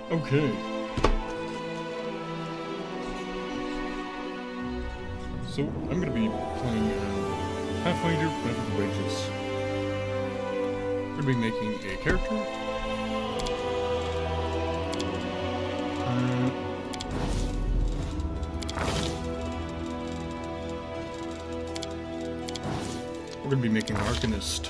Okay. So, I'm gonna be playing Pathfinder Rapid Wages. I'm gonna be making a character. We're gonna be making an Arcanist.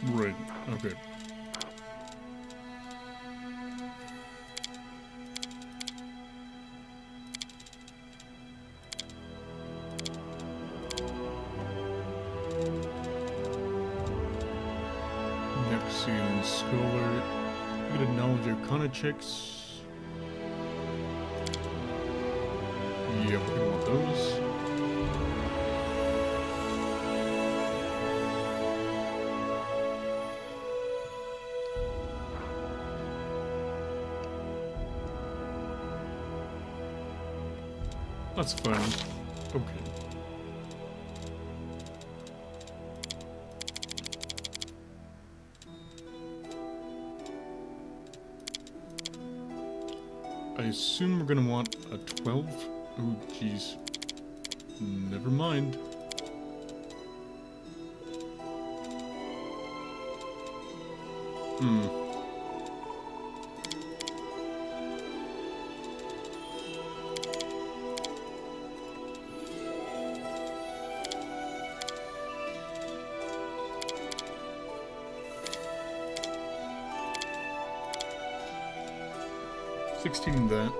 Right, okay. Nexian Scholar. You get a knowledge arcana checks. Yeah, we're gonna want those. That's fine. Okay. I assume we're gonna want a 12. Oh, jeez. Never mind. Hmm. $16 that.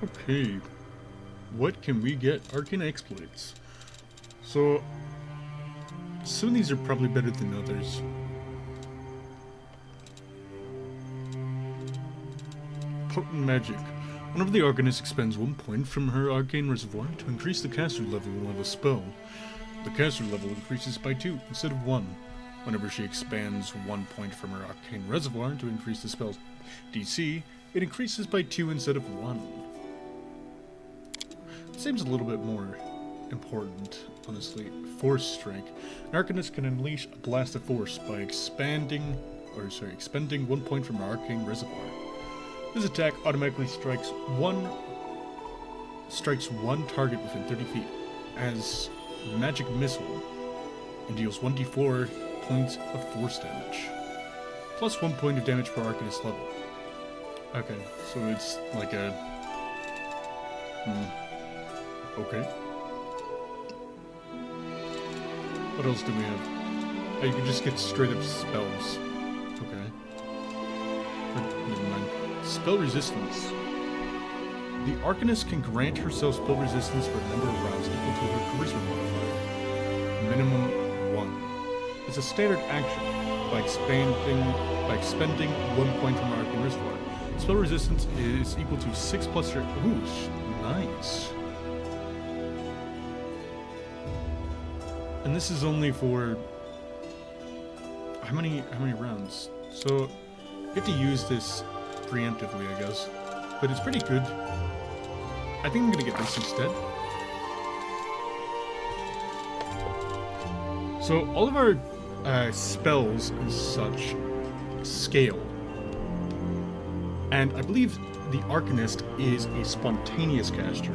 Okay, what can we get? Arcane exploits. So, some of these are probably better than others. Potent magic. Whenever the Arcanist expends 1 point from her arcane reservoir to increase the caster level of a spell, the caster level increases by 2 instead of 1. Whenever she expands 1 point from her arcane reservoir to increase the spell's DC, it increases by 2 instead of 1. Seems a little bit more important, honestly. Force Strike. An Arcanist can unleash a blast of force by expending 1 point from her arcane reservoir. This attack automatically strikes one target within 30 feet as magic missile and deals 1d4 points of force damage. Plus 1 point of damage per Arcanist level. Okay, so it's like a... Okay. What else do we have? Oh, you can just get straight up spells. Okay. Never mind. Spell resistance. The Arcanist can grant herself spell resistance for a number of rounds equal to her charisma modifier. Minimum 1. It's a standard action by expending 1 point from our Arcane Reservoir. Spell resistance is equal to 6 plus your... Ooh, nice. And this is only for... How many rounds? So, you have to use this preemptively, I guess. But it's pretty good. I think I'm gonna get this instead. So, all of our spells and such scale. And I believe the Arcanist is a spontaneous caster.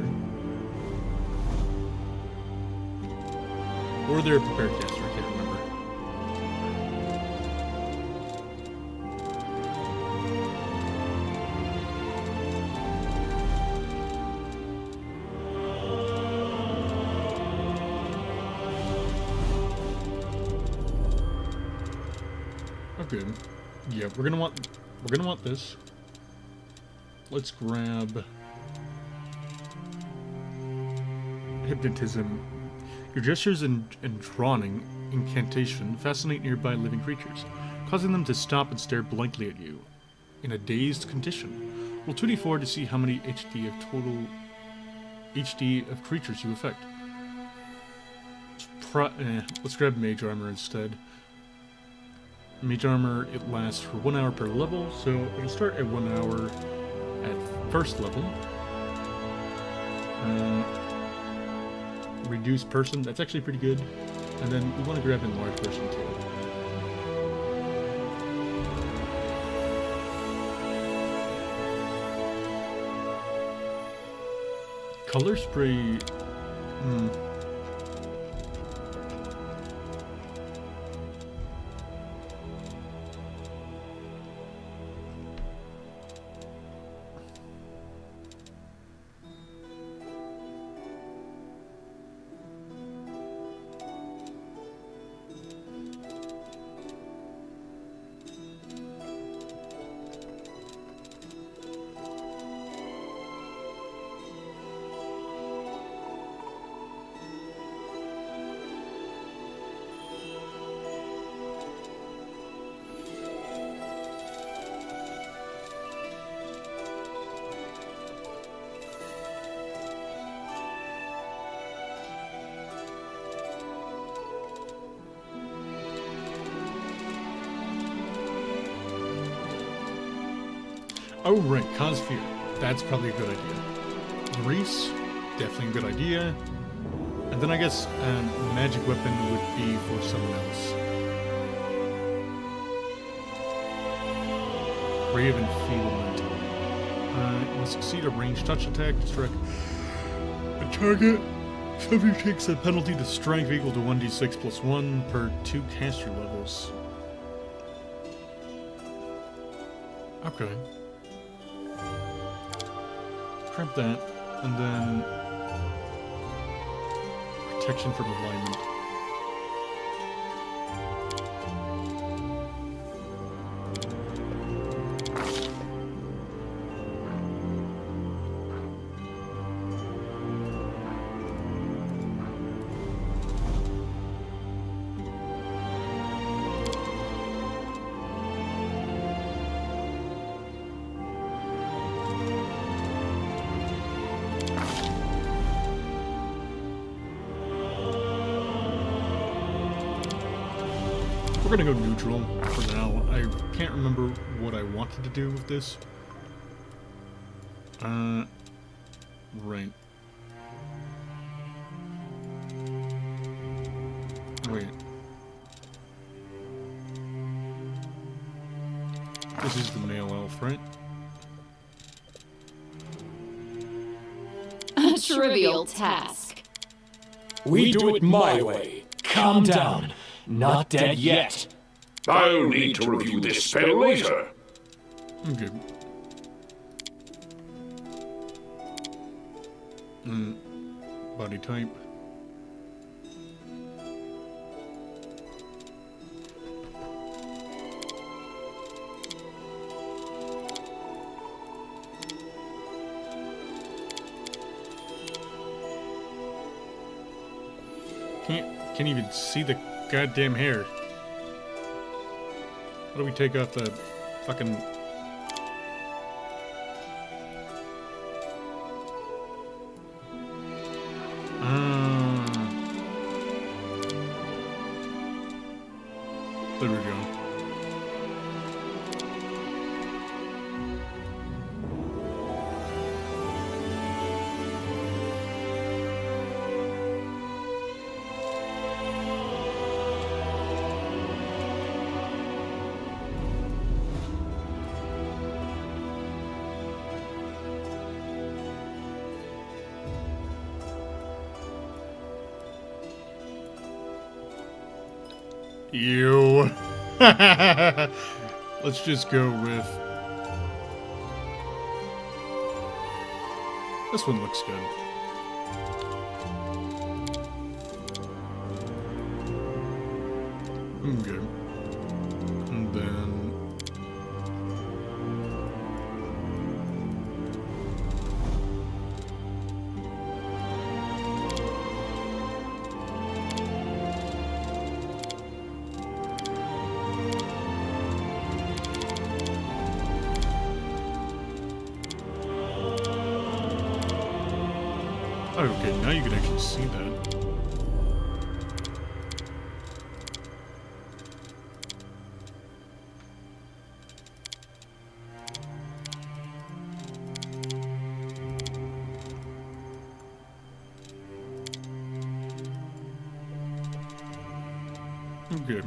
Or they're a prepared caster, I can't remember. Okay. Yeah, we're gonna want this. Let's grab Hypnotism. Your gestures and drawing incantation fascinate nearby living creatures, causing them to stop and stare blankly at you in a dazed condition. Roll 2d4 to see how many HD of creatures you affect. Let's grab Mage Armor instead. Mage Armor, it lasts for 1 hour per level, so it'll start at 1 hour at first level. Reduce person, that's actually pretty good. And then we want to grab enlarge person too. Color spray. Oh, right, Cause Fear. That's probably a good idea. Grease, definitely a good idea. And then I guess magic weapon would be for someone else. Ray of Enfeeblement. You must succeed a ranged touch attack to strike a target. Subject takes a penalty to strength equal to 1d6 plus 1 per 2 caster levels. Okay. Grab that, and then protection from alignment. We're gonna go neutral for now. I can't remember what I wanted to do with this. Right. Wait. This is the male elf, right? trivial task. We do it my way. Calm down. Not dead yet. I'll need to review this spell later. Okay. Body type. Can't even see the goddamn hair. How do we take off the fucking... There we go. You. Let's just go with... This one looks good. Okay. And then... Okay, now you can actually see that. Okay.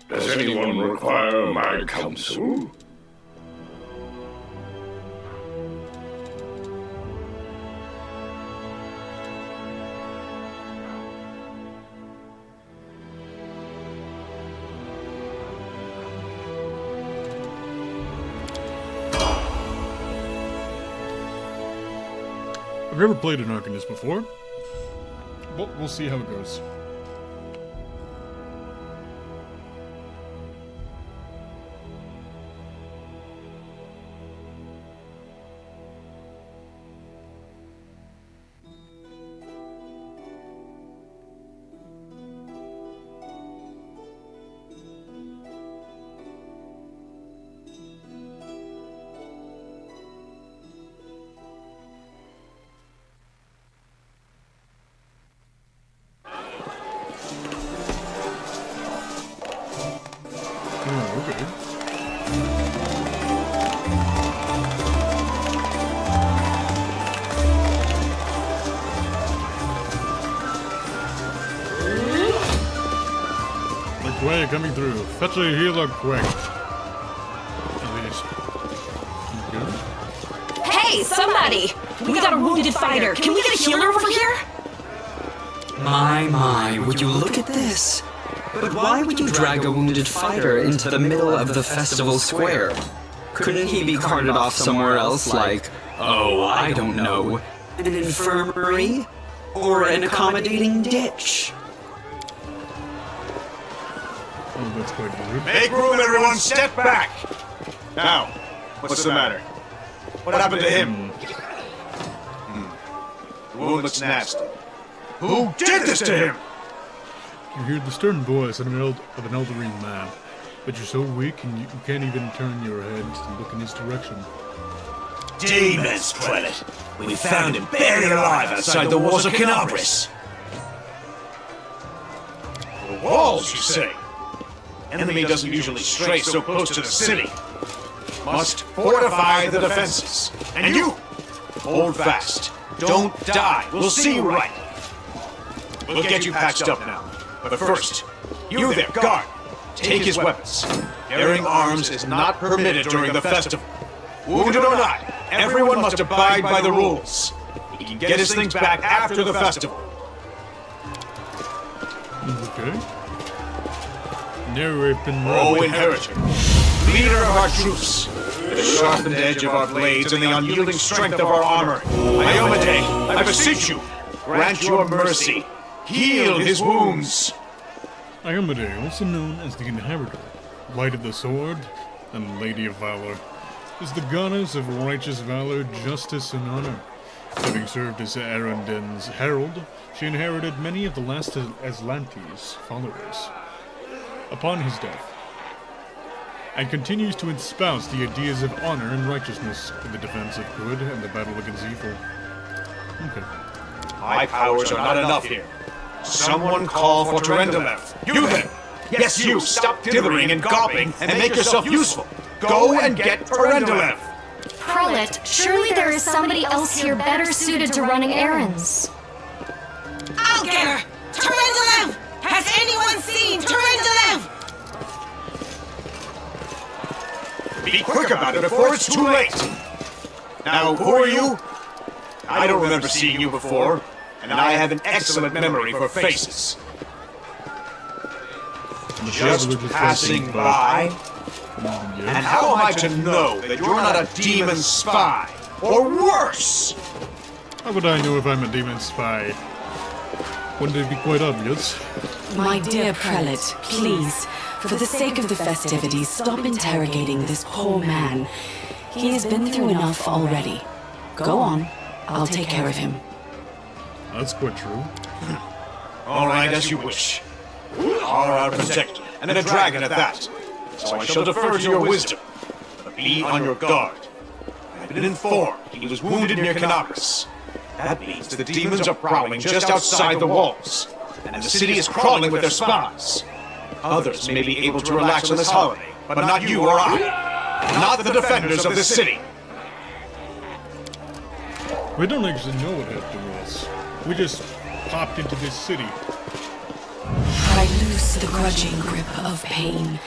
Does anyone require my counsel? I've never played an Arcanist before, but we'll see how it goes. Oh, okay. Like way coming through. Fetch a healer quick. Okay. Hey, somebody! We got a wounded fighter. Can we get a healer over here? My, would you look at this? But why would you drag a wounded fighter into the middle of the festival square? Couldn't he be carted off somewhere else, like, oh, I don't know, an infirmary? Or an accommodating ditch? Oh, that's quite rude. Make room, everyone! Step back! Now, what's the matter? What happened to him? The wound looks nasty. Who did this to him? You hear the stern voice of an elderly man, but you're so weak and you can't even turn your head to look in his direction. Demons, Prelate! We found him barely alive outside the walls of Canabris! The walls, you say? Enemy doesn't usually stray so close to the city. Must fortify the defenses. And you, hold fast. Don't die. We'll see you right. We'll get you patched up now. But first, you there, guard, take his weapons. Bearing arms is not permitted during the festival. Wounded or not, everyone must abide by the rules. He can get his things back after the festival. Okay. Narrative been O Inheritor, leader of our troops, the sharpened edge of our blades and the unyielding strength of our armor, Iomade, I beseech you, grant your mercy. Heal his wounds. Iomade, also known as the Inheritor, Light of the Sword, and Lady of Valor, is the goddess of righteous valor, justice, and honor. Having served as Arunden's herald, she inherited many of the last Aslante's followers upon his death, and continues to espouse the ideas of honor and righteousness in the defense of good and the battle against evil. Okay. My powers are not enough here. Someone call for Terendelev. You then! Yes, you! Stop dithering and gawping and make yourself useful! Go and get Terendelev! Prelate, surely there is somebody else here better suited to running errands. I'll get her! Terendelev! Has anyone seen Terendelev? Be quick about it before it's too late! Now, who are you? I don't remember seeing you before, and I have an excellent memory for faces. Just passing by? And how am I to know that you're not a demon spy? Or worse! How would I know if I'm a demon spy? Wouldn't it be quite obvious? My dear prelate, please, for the sake of the festivities, stop interrogating this poor man. He has been through enough already. Go on, I'll take care of him. That's quite true. All right, as you wish. Are our protector, and a dragon at that. So I shall defer to your wisdom. But be on your guard. I've been informed he was wounded near Canopus. That means the demons are prowling just outside the walls, and the city is crawling with their spies. Others may be able to relax on this holiday, but not you or I. Not the defenders of the city. We don't actually know what happened to us. We just popped into this city. I loose the grudging grip of pain.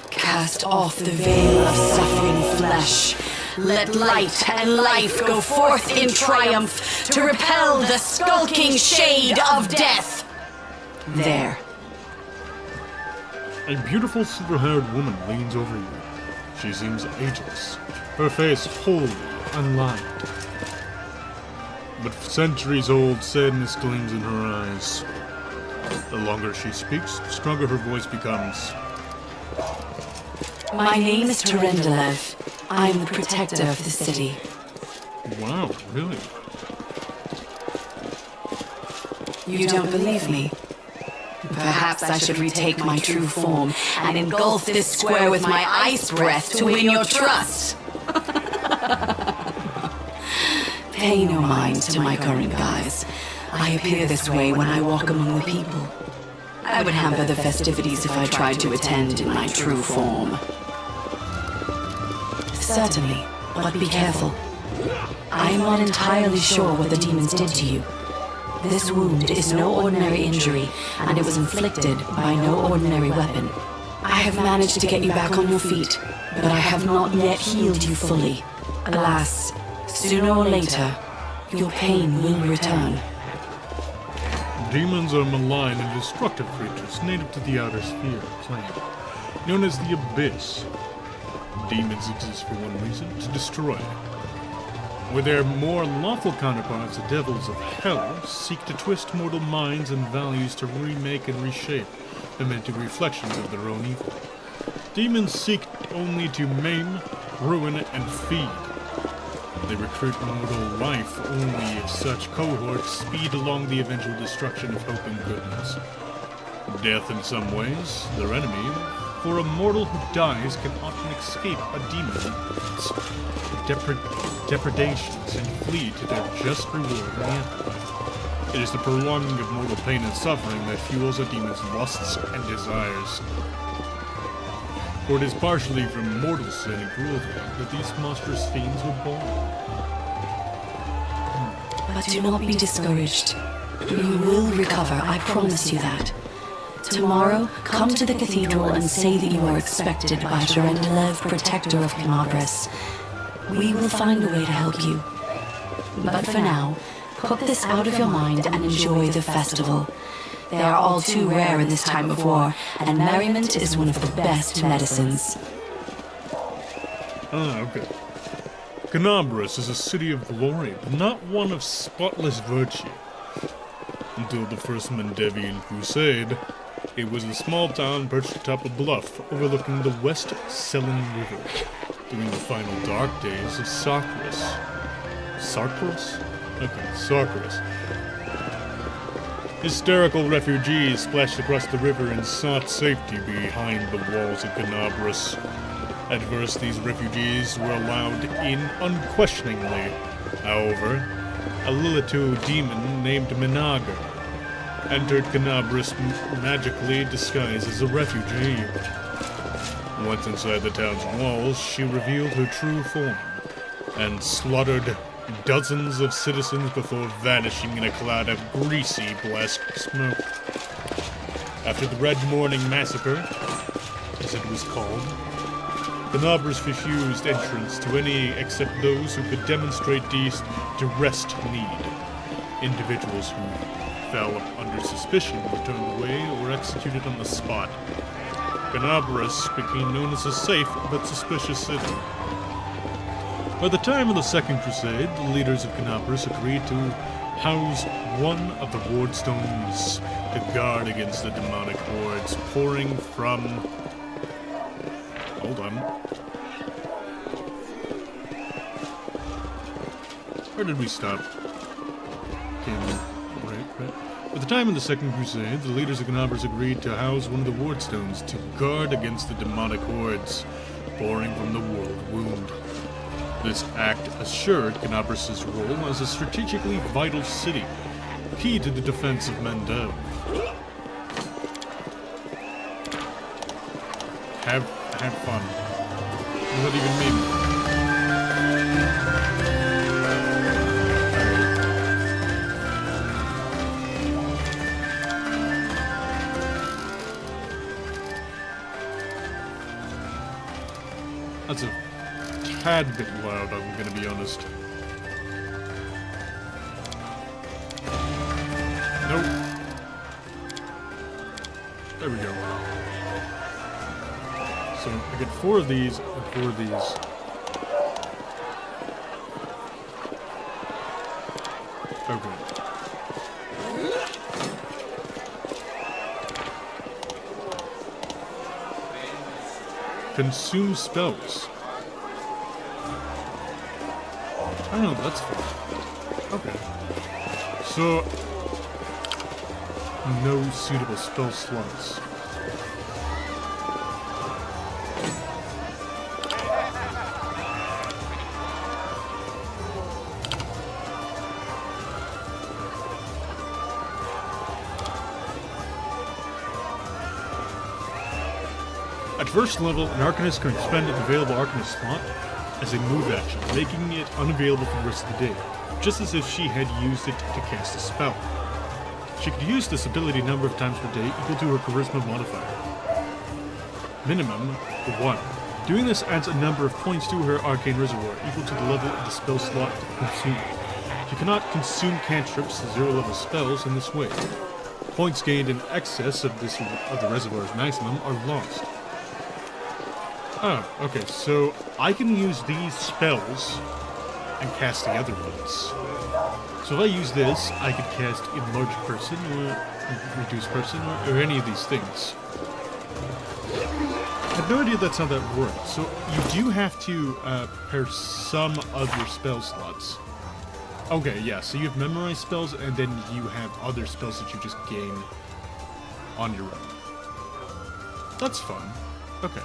Cast off the veil of suffering flesh. Let light and life go forth in triumph to repel the skulking shade of death. There. A beautiful silver-haired woman leans over you. She seems ageless, her face wholly unlined. But centuries-old sadness gleams in her eyes. The longer she speaks, the stronger her voice becomes. My name is Terendelev. I'm the protector of the city. Wow, really? You don't believe me? Perhaps I should retake my true form and engulf this square with my ice breath to win your trust. Pay no mind to my current guise. I appear this way when I walk among the people. I would hamper the festivities if I tried to attend in my true form. Certainly, but be careful. I am not entirely sure what the demons did to you. This wound is no ordinary injury, and it was inflicted by no ordinary weapon. I have managed to get you back on your feet, but I have not yet healed you fully. Alas, sooner or later, your pain will return. Demons are malign and destructive creatures native to the outer sphere plane, known as the Abyss. Demons exist for one reason, to destroy. Where their more lawful counterparts, the devils of hell, seek to twist mortal minds and values to remake and reshape them into reflections of their own evil. Demons seek only to maim, ruin, and feed. They recruit mortal life only if such cohorts speed along the eventual destruction of hope and goodness. Death in some ways, their enemy, for a mortal who dies can often escape a demon's depredations and flee to their just reward in the afterlife. It is the prolonging of mortal pain and suffering that fuels a demon's lusts and desires. For it is partially from mortal sin and cruelty that these monstrous fiends were born. But do not be discouraged. You will recover, I promise you that. Tomorrow, come to the cathedral and say that you are expected by Durendalev, protector of Canabras. We will find a way to help you. But for now, put this out of your mind and enjoy the festival. They are all too rare in this time of war, and merriment is one of the best medicines. Ah, okay. Canabras is a city of glory, but not one of spotless virtue. Until the First Mendevian Crusade, it was a small town perched atop a bluff overlooking the West Selen River during the final dark days of Sarkris. Sarkris? Okay, Sarkris. Hysterical refugees splashed across the river and sought safety behind the walls of Canabras. At first, these refugees were allowed in unquestioningly. However, a Lilitu demon named Minaga entered Canabras magically disguised as a refugee. Once inside the town's walls, she revealed her true form and slaughtered dozens of citizens before vanishing in a cloud of greasy black smoke. After the Red Morning Massacre, as it was called, Canabras refused entrance to any except those who could demonstrate duress need. Individuals who fell under suspicion were turned away or executed on the spot. Canabras became known as a safe but suspicious city. By the time of the Second Crusade, the leaders of Canabras agreed to house one of the wardstones to guard against the demonic hordes pouring from... Hold on. Where did we stop? Right. At the time of the Second Crusade, the leaders of Canabras agreed to house one of the wardstones to guard against the demonic hordes pouring from the world wound. This act assured Canabras' role as a strategically vital city, key to the defense of Mendev. Have fun. What does that even mean? That's a tad bit loud, I'm gonna be honest. Nope. There we go. So I get 4 of these and 4 of these. Okay. Consume spells. I know, that's fine. Okay. So, no suitable spell slots. At first level, an Arcanist can expend an available Arcanist slot as a move action, making it unavailable for the rest of the day, just as if she had used it to cast a spell. She could use this ability a number of times per day, equal to her Charisma modifier. Minimum 1. Doing this adds a number of points to her Arcane Reservoir, equal to the level of the spell slot consumed. She cannot consume cantrips, 0-level spells, in this way. Points gained in excess of the reservoir's maximum are lost. Oh, okay, so I can use these spells and cast the other ones. So if I use this, I could cast Enlarge Person, or Reduce Person, or any of these things. I have no idea that's how that works. So you do have to prepare some of your spell slots. Okay, yeah, so you have memorized spells, and then you have other spells that you just gain on your own. That's fun. Okay.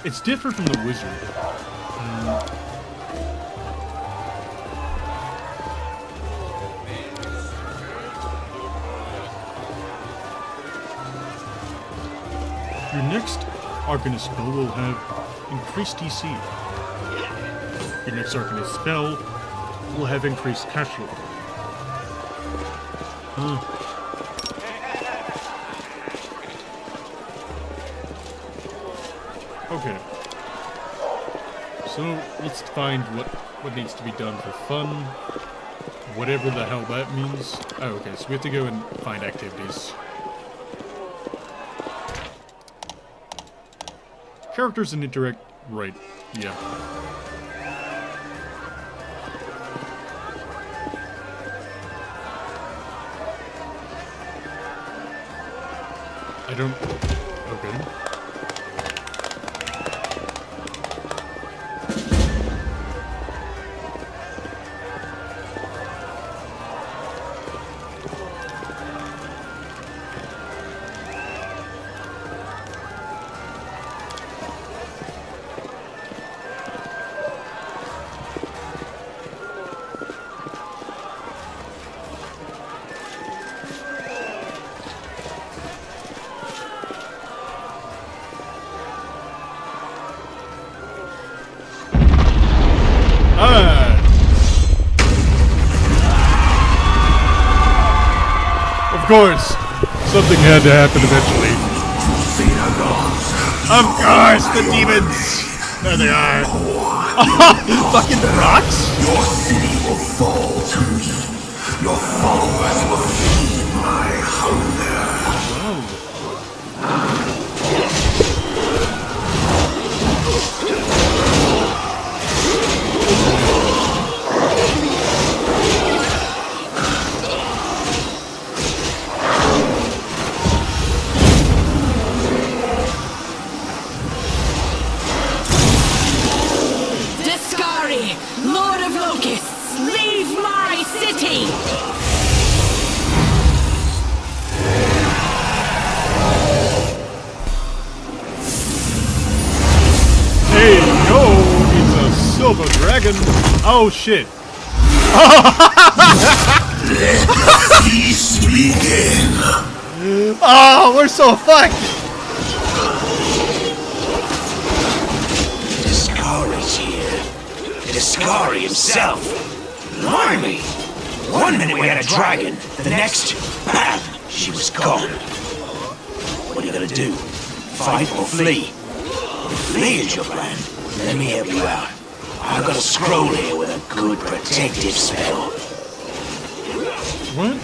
It's different from the wizard. Your next Arcanist spell will have increased DC. Your next Arcanist spell will have increased cash flow. Okay. So, let's find what needs to be done for fun. Whatever the hell that means. Oh, okay, so we have to go and find activities. Characters and interact... Right, yeah. I don't... Okay. Of course, something had to happen eventually. Of course, the demons! There they are. Fucking rocks? Your city will fall to me. Your followers will feed my hunger. Lord of Locusts, leave my city! Hey, yo, it's a silver dragon. Oh, shit. Let the feast begin. Oh, we're so fucked. Discovery's here. Discovery himself. Blimey! One minute we had a dragon, the next, bam, she was gone. What are you gonna do? Fight or flee? Flee is your plan. Let me help you out. I've got a scroll here with a good protective spell. What?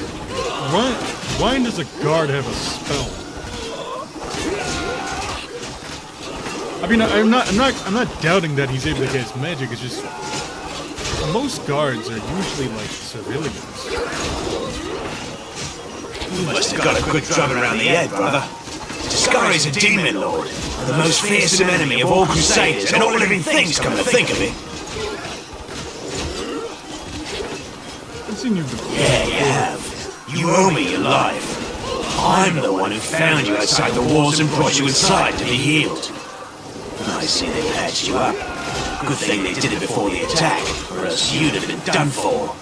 Why does a guard have a spell? I mean, I'm not doubting that he's able to get his magic. It's just most guards are usually like civilians. You must have got a good drubbing around the head, brother. Discovery's a demon lord, the most fearsome enemy of all crusaders and all living things, come to think of it. I've seen you before. Yeah, you have. You owe me your life. I'm the one who found you outside the walls and brought you inside to be healed. I see they patched you up. Good thing they did it before the attack, or else you'd have been done for.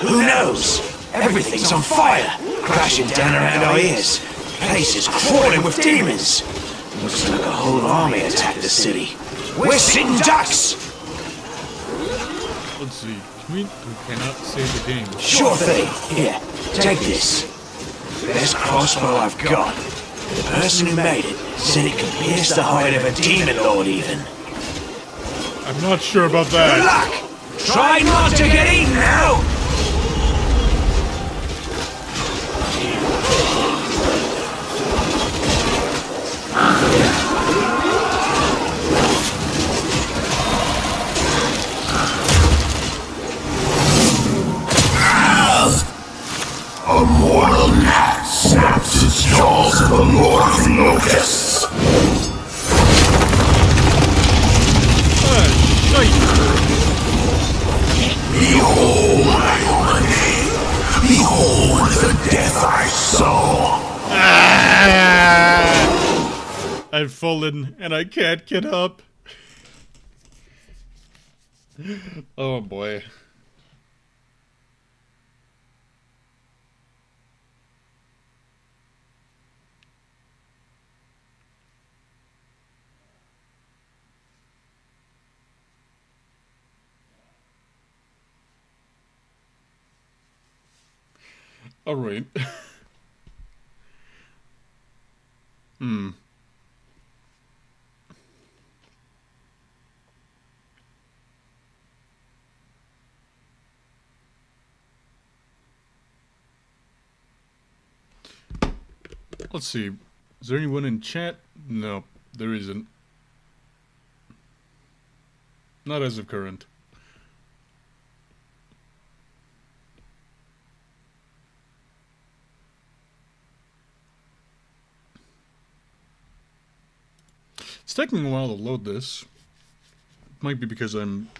Who knows? Everything's on fire, crashing down around our ears. Place is crawling with demons. Looks like a whole army attacked the city. We're sitting ducks! Let's see. We cannot save the game. Sure thing. Here, take this. Best crossbow I've got. The person who made it said it could pierce the hide of a demon lord even. I'm not sure about Good that. luck! Try not to get eaten now! A mortal gnat snaps its jaws at the Lord of Locusts. Behold my money. Behold the death I saw. I've fallen and I can't get up. Oh boy. Alright. Let's see. Is there anyone in chat? No, there isn't. Not as of current. It's taking a while to load this. Might be because I'm...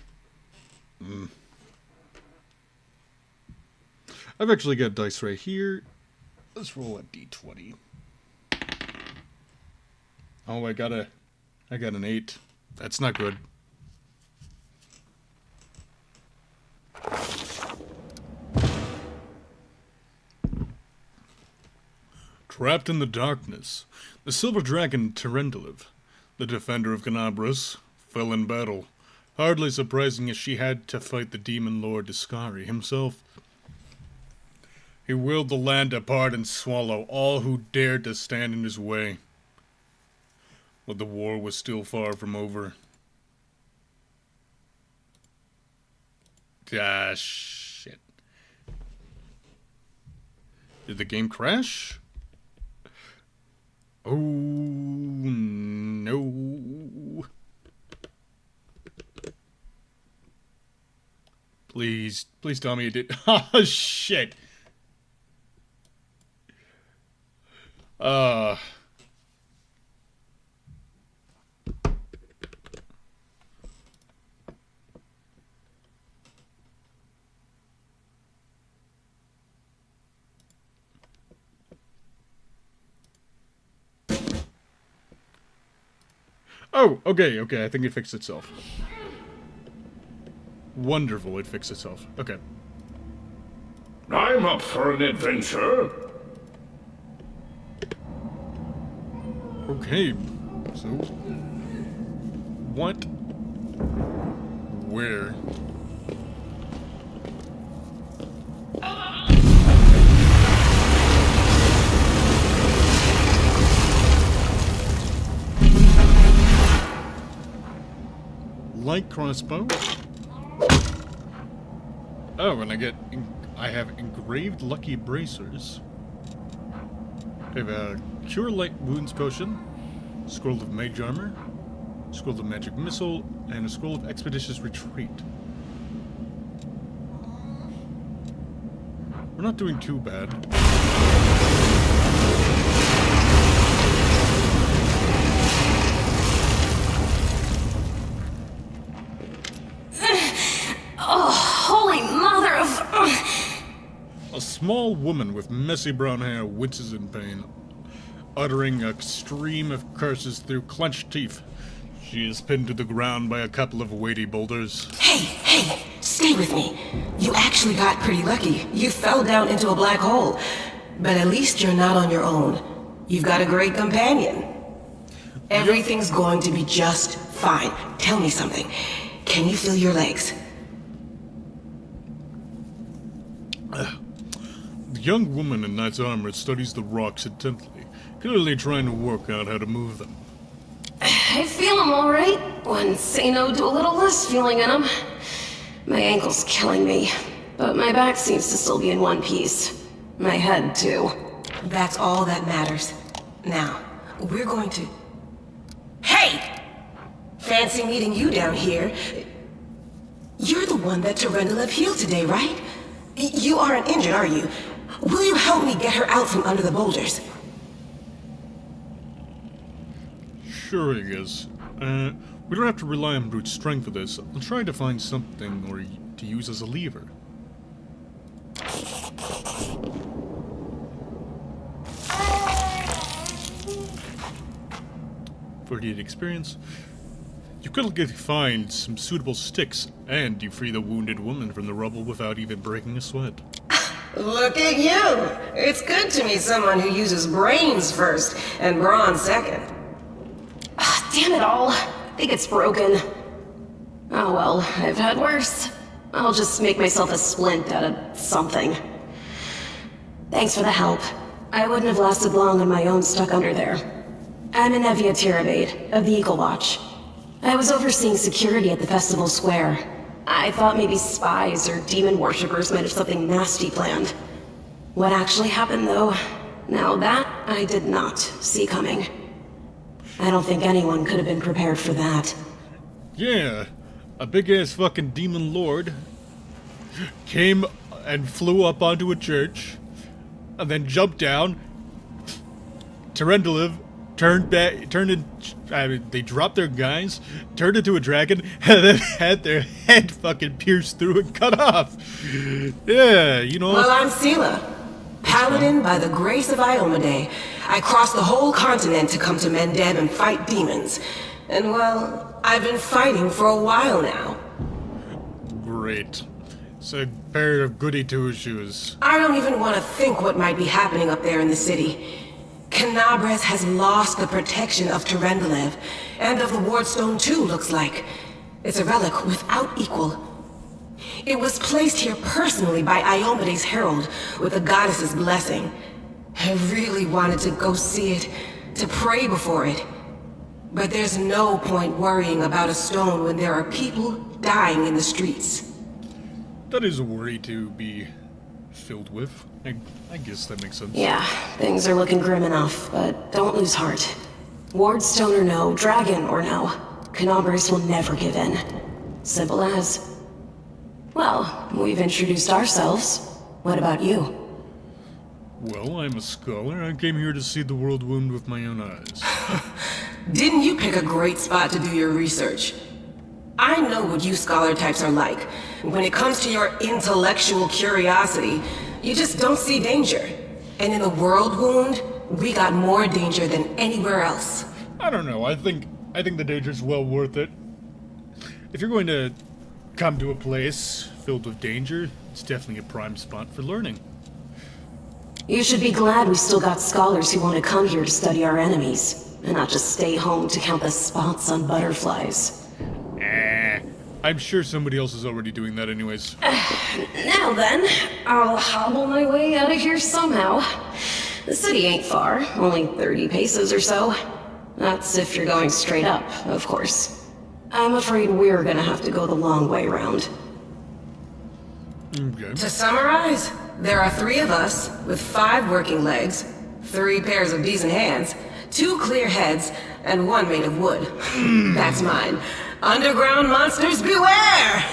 I've actually got dice right here. Let's roll a d20. Oh, I got an 8. That's not good. Trapped in the darkness, the silver dragon Terendiliv, the defender of Ganabras, fell in battle. Hardly surprising as she had to fight the demon lord Discari himself. He willed the land apart and swallow all who dared to stand in his way. But the war was still far from over. Ah, shit. Did the game crash? Oh, no. Please tell me it did. Oh, shit. Oh, okay, I think it fixed itself. Wonderful, it fixed itself. Okay. I'm up for an adventure. Okay, so... What? Where? Light crossbow. Oh, and I have engraved lucky bracers. I have a cure light wounds potion, scroll of mage armor, scroll of magic missile, and a scroll of expeditious retreat. We're not doing too bad. Holy mother of... A small woman with messy brown hair winces in pain, uttering a stream of curses through clenched teeth. She is pinned to the ground by a couple of weighty boulders. Hey, stay with me. You actually got pretty lucky. You fell down into a black hole. But at least you're not on your own. You've got a great companion. Everything's going to be just fine. Tell me something. Can you feel your legs? The young woman in knight's armor studies the rocks intently, clearly trying to work out how to move them. I feel them all right. When say no to a little less feeling in them. My ankle's killing me, but my back seems to still be in one piece. My head, too. That's all that matters. Now, we're going to... Hey! Fancy meeting you down here. You're the one that Terendiliv healed today, right? You aren't injured, are you? Will you help me get her out from under the boulders? Sure, I guess. We don't have to rely on brute strength for this. I'll try to find something or to use as a lever. 48 experience. You could find some suitable sticks, and you free the wounded woman from the rubble without even breaking a sweat. Look at you! It's good to meet someone who uses brains first and brawn second. Damn it all. I think it's broken. Oh well, I've had worse. I'll just make myself a splint out of something. Thanks for the help. I wouldn't have lasted long on my own stuck under there. I'm Anevia Tirabade, of the Eagle Watch. I was overseeing security at the festival square. I thought maybe spies or demon worshippers might have something nasty planned. What actually happened, though? Now that I did not see coming. I don't think anyone could have been prepared for that. Yeah, a big-ass fucking demon lord came and flew up onto a church, and then jumped down. Terendeliv they dropped their guys, turned into a dragon, and then had their head fucking pierced through and cut off. Yeah, you know. Well, I'm Sela, paladin by the grace of Iomade. I crossed the whole continent to come to Mendeb and fight demons. And well, I've been fighting for a while now. Great. It's a pair of goody two-shoes. I don't even want to think what might be happening up there in the city. Canabres has lost the protection of Terendelev, and of the Wardstone too, looks like. It's a relic without equal. It was placed here personally by Iomede's herald, with the goddess's blessing. I really wanted to go see it, to pray before it. But there's no point worrying about a stone when there are people dying in the streets. That is a worry to be filled with. I guess that makes sense. Yeah, things are looking grim enough, but don't lose heart. Wardstone or no, dragon or no, Canabres will never give in. Simple as. Well, we've introduced ourselves. What about you? Well, I'm a scholar. I came here to see the world wound with my own eyes. Didn't you pick a great spot to do your research? I know what you scholar types are like. When it comes to your intellectual curiosity, you just don't see danger. And in the world wound, we got more danger than anywhere else. I don't know. I think the danger's well worth it. If you're going to come to a place filled with danger, it's definitely a prime spot for learning. You should be glad we still got scholars who want to come here to study our enemies, and not just stay home to count the spots on butterflies. I'm sure somebody else is already doing that anyways. Now then, I'll hobble my way out of here somehow. The city ain't far, only 30 paces or so. That's if you're going straight up, of course. I'm afraid we're gonna have to go the long way round. Okay. To summarize, there are 3 of us, with 5 working legs, 3 pairs of decent hands, 2 clear heads, and 1 made of wood. That's mine. Underground monsters beware!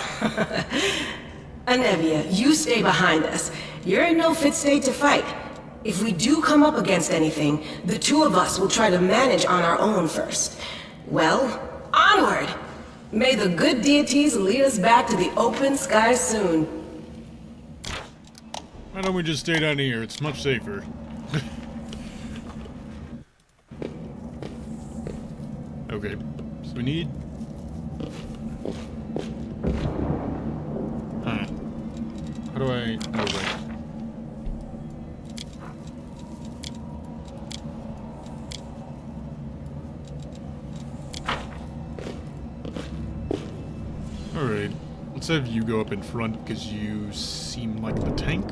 Anevia, you stay behind us. You're in no fit state to fight. If we do come up against anything, the 2 of us will try to manage on our own first. Well, onward! May the good deities lead us back to the open sky soon. Why don't we just stay down here? It's much safer. Okay, so we need... How do I... Oh, right. Alright, let's have you go up in front because you seem like the tank.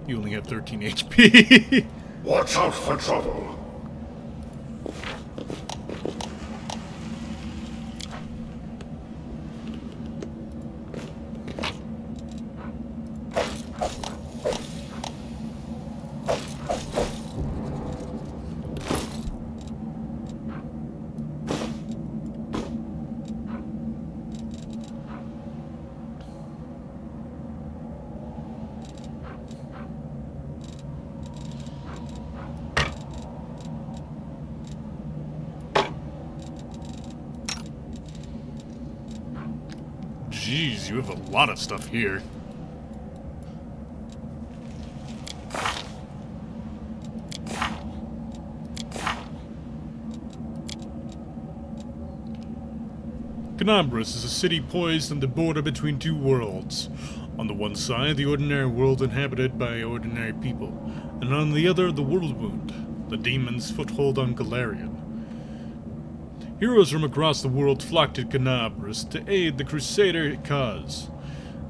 You only have 13 HP. Watch out for trouble. Jeez, you have a lot of stuff here. Canabres is a city poised on the border between 2 worlds. On the one side, the ordinary world inhabited by ordinary people, and on the other, the world wound, the demon's foothold on Galarian. Heroes from across the world flocked to Canabres to aid the Crusader cause.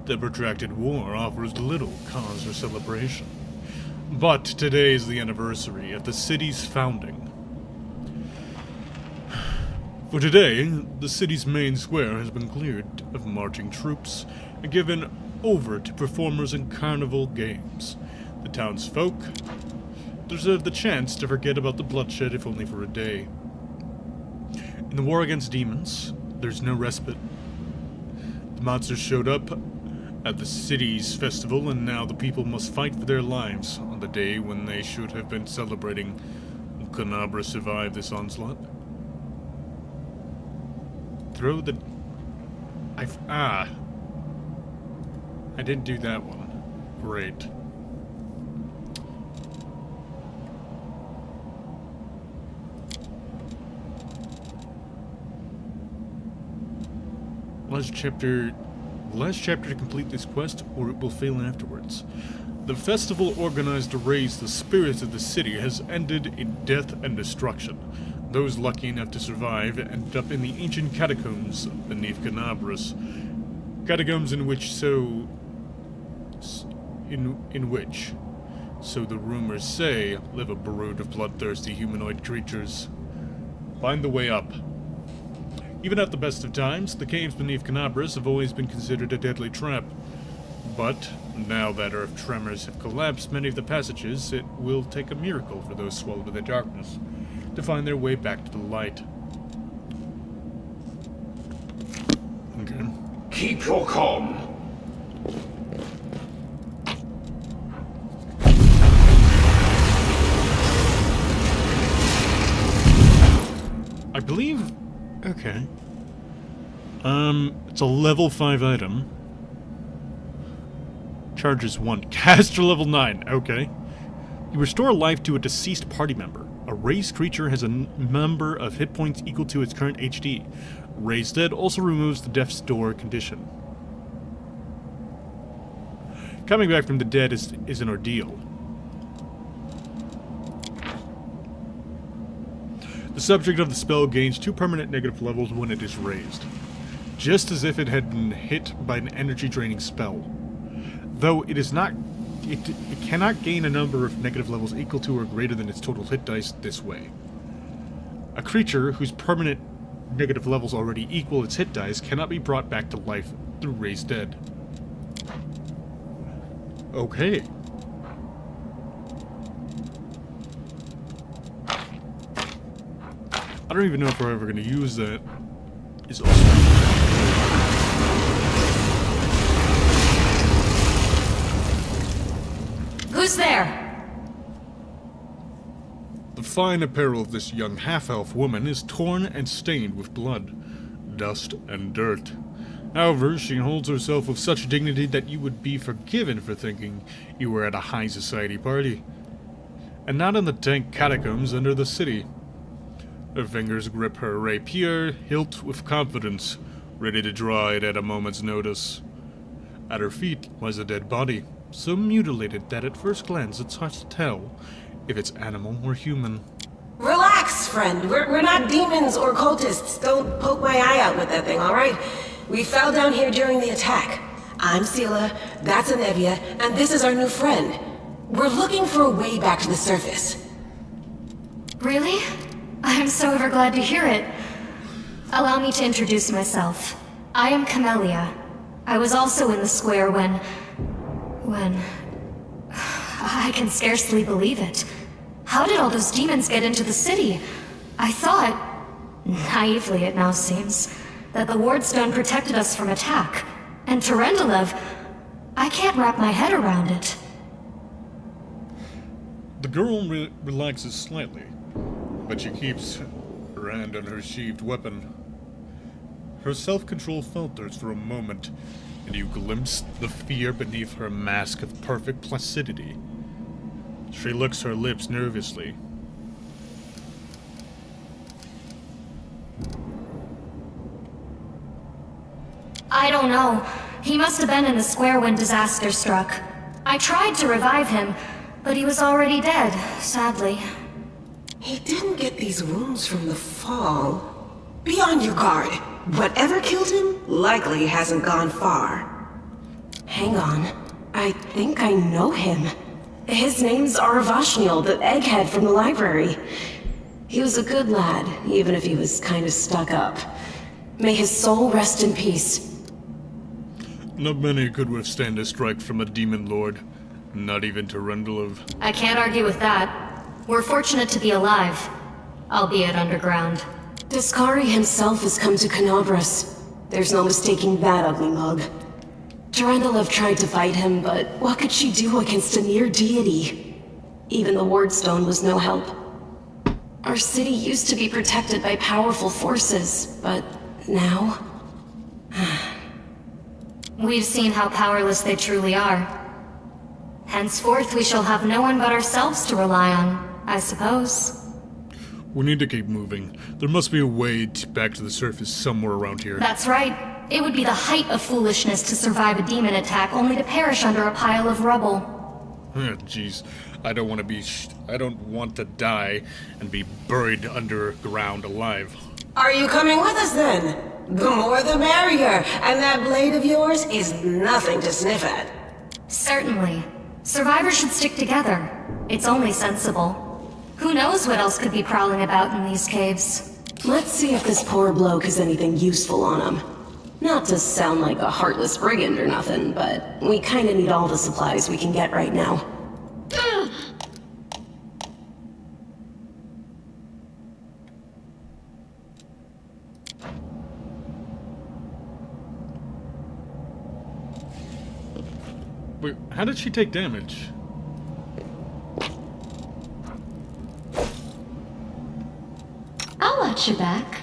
The protracted war offers little cause for celebration. But today is the anniversary of the city's founding. For today, the city's main square has been cleared of marching troops and given over to performers in carnival games. The townsfolk deserve the chance to forget about the bloodshed, if only for a day. In the war against demons, there's no respite. The monsters showed up at the city's festival, and now the people must fight for their lives on the day when they should have been celebrating. Will Canabra survive this onslaught? Throw the... I didn't do that one. Great. Last chapter to complete this quest, or it will fail afterwards. The festival organized to raise the spirits of the city has ended in death and destruction. Those lucky enough to survive ended up in the ancient catacombs beneath Canabras. Catacombs in which, so the rumors say, live a brood of bloodthirsty humanoid creatures. Find the way up. Even at the best of times, the caves beneath Canabras have always been considered a deadly trap. But now that earth tremors have collapsed many of the passages, it will take a miracle for those swallowed in the darkness to find their way back to the light. Okay. Keep your calm. I believe... Okay. It's a level 5 item. Charges 1. Caster level 9. Okay. You restore life to a deceased party member. A raised creature has a number of hit points equal to its current HD. Raised dead also removes the death's door condition. Coming back from the dead is an ordeal. The subject of the spell gains 2 permanent negative levels when it is raised, just as if it had been hit by an energy-draining spell. Though it cannot gain a number of negative levels equal to or greater than its total hit dice this way. A creature whose permanent negative levels already equal its hit dice cannot be brought back to life through raised dead. Okay. I don't even know if we're ever going to use that. Is also... Who's there? The fine apparel of this young half-elf woman is torn and stained with blood, dust, and dirt. However, she holds herself with such dignity that you would be forgiven for thinking you were at a high society party, and not in the dank catacombs under the city. Her fingers grip her rapier hilt with confidence, ready to draw it at a moment's notice. At her feet lies a dead body, so mutilated that at first glance it's hard to tell if it's animal or human. Relax, friend. We're not demons or cultists. Don't poke my eye out with that thing, alright? We fell down here during the attack. I'm Sela, that's Anevia, and this is our new friend. We're looking for a way back to the surface. Really? I'm so ever glad to hear it. Allow me to introduce myself. I am Camellia. I was also in the square when... I can scarcely believe it. How did all those demons get into the city? I thought, naively it now seems, that the Wardstone protected us from attack. And Terendelev, I can't wrap my head around it. The girl relaxes slightly, but she keeps her hand on her sheathed weapon. Her self-control falters for a moment, and you glimpse the fear beneath her mask of perfect placidity. She licks her lips nervously. I don't know. He must have been in the square when disaster struck. I tried to revive him, but he was already dead, sadly. He didn't get these wounds from the fall. Be on your guard. Whatever killed him likely hasn't gone far. Hang on. I think I know him. His name's Aravashniel, the egghead from the library. He was a good lad, even if he was kind of stuck up. May his soul rest in peace. Not many could withstand a strike from a demon lord. Not even Turundlev. I can't argue with that. We're fortunate to be alive, albeit underground. Daskari himself has come to Canobras. There's no mistaking that ugly mug. Turundlev tried to fight him, but what could she do against a near deity? Even the Wardstone was no help. Our city used to be protected by powerful forces, but now... We've seen how powerless they truly are. Henceforth, we shall have no one but ourselves to rely on, I suppose. We need to keep moving. There must be a way back to the surface somewhere around here. That's right. It would be the height of foolishness to survive a demon attack only to perish under a pile of rubble. Jeez. I don't want to die and be buried underground alive. Are you coming with us then? The more the merrier, and that blade of yours is nothing to sniff at. Certainly. Survivors should stick together. It's only sensible. Who knows what else could be prowling about in these caves? Let's see if this poor bloke has anything useful on him. Not to sound like a heartless brigand or nothing, but we kinda need all the supplies we can get right now. Wait, how did she take damage? I'll watch your back.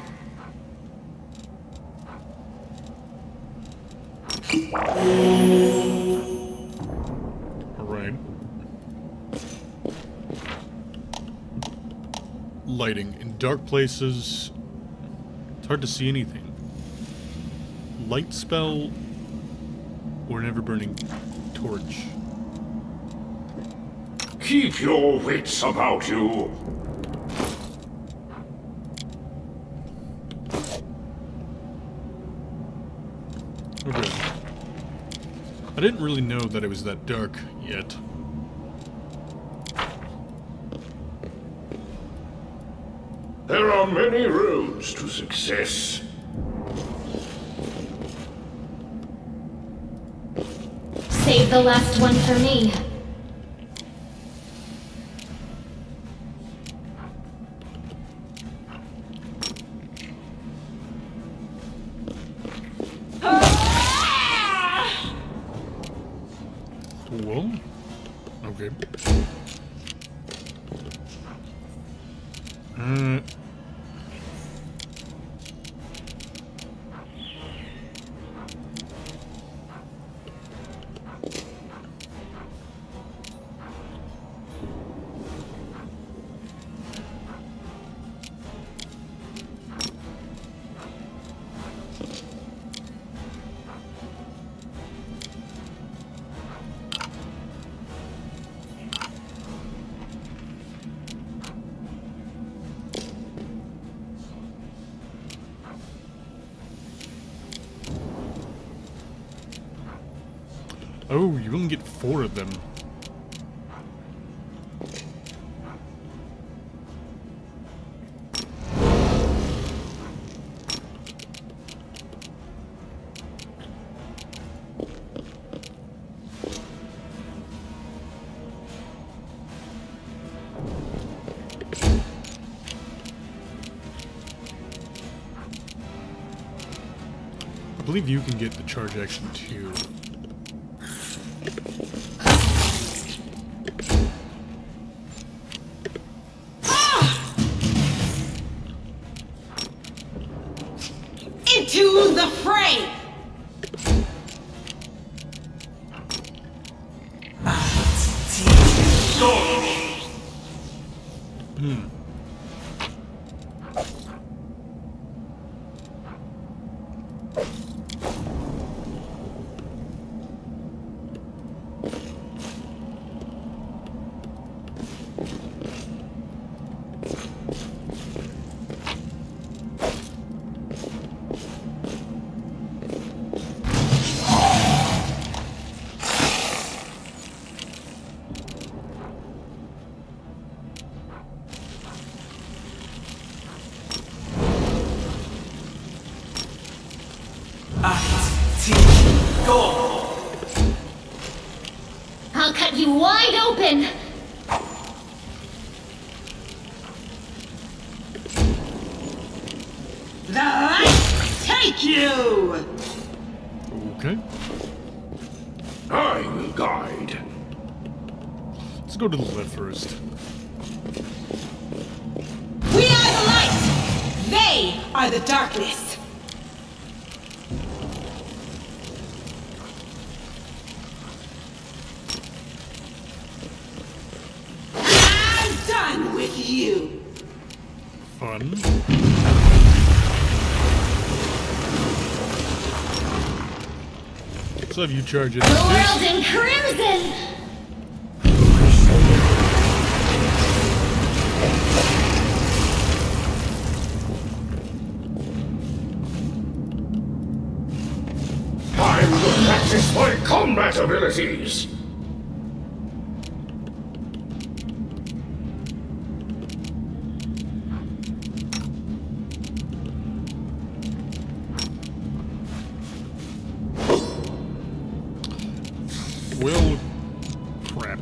Alright. Lighting. In dark places, it's hard to see anything. Light spell or an ever-burning torch. Keep your wits about you. Okay. I didn't really know that it was that dark yet. There are many roads to success. Save the last one for me. Whoa. Okay. Oh, you only get 4 of them. I believe you can get the charge action too. Into the fray! open! The light take you! Okay. I will guide. Let's go to the left first. We are the light! They are the darkness! I'm done with you! Fun. Let's have you charge it. The world in crimson! Time to practice my combat abilities. Well, crap.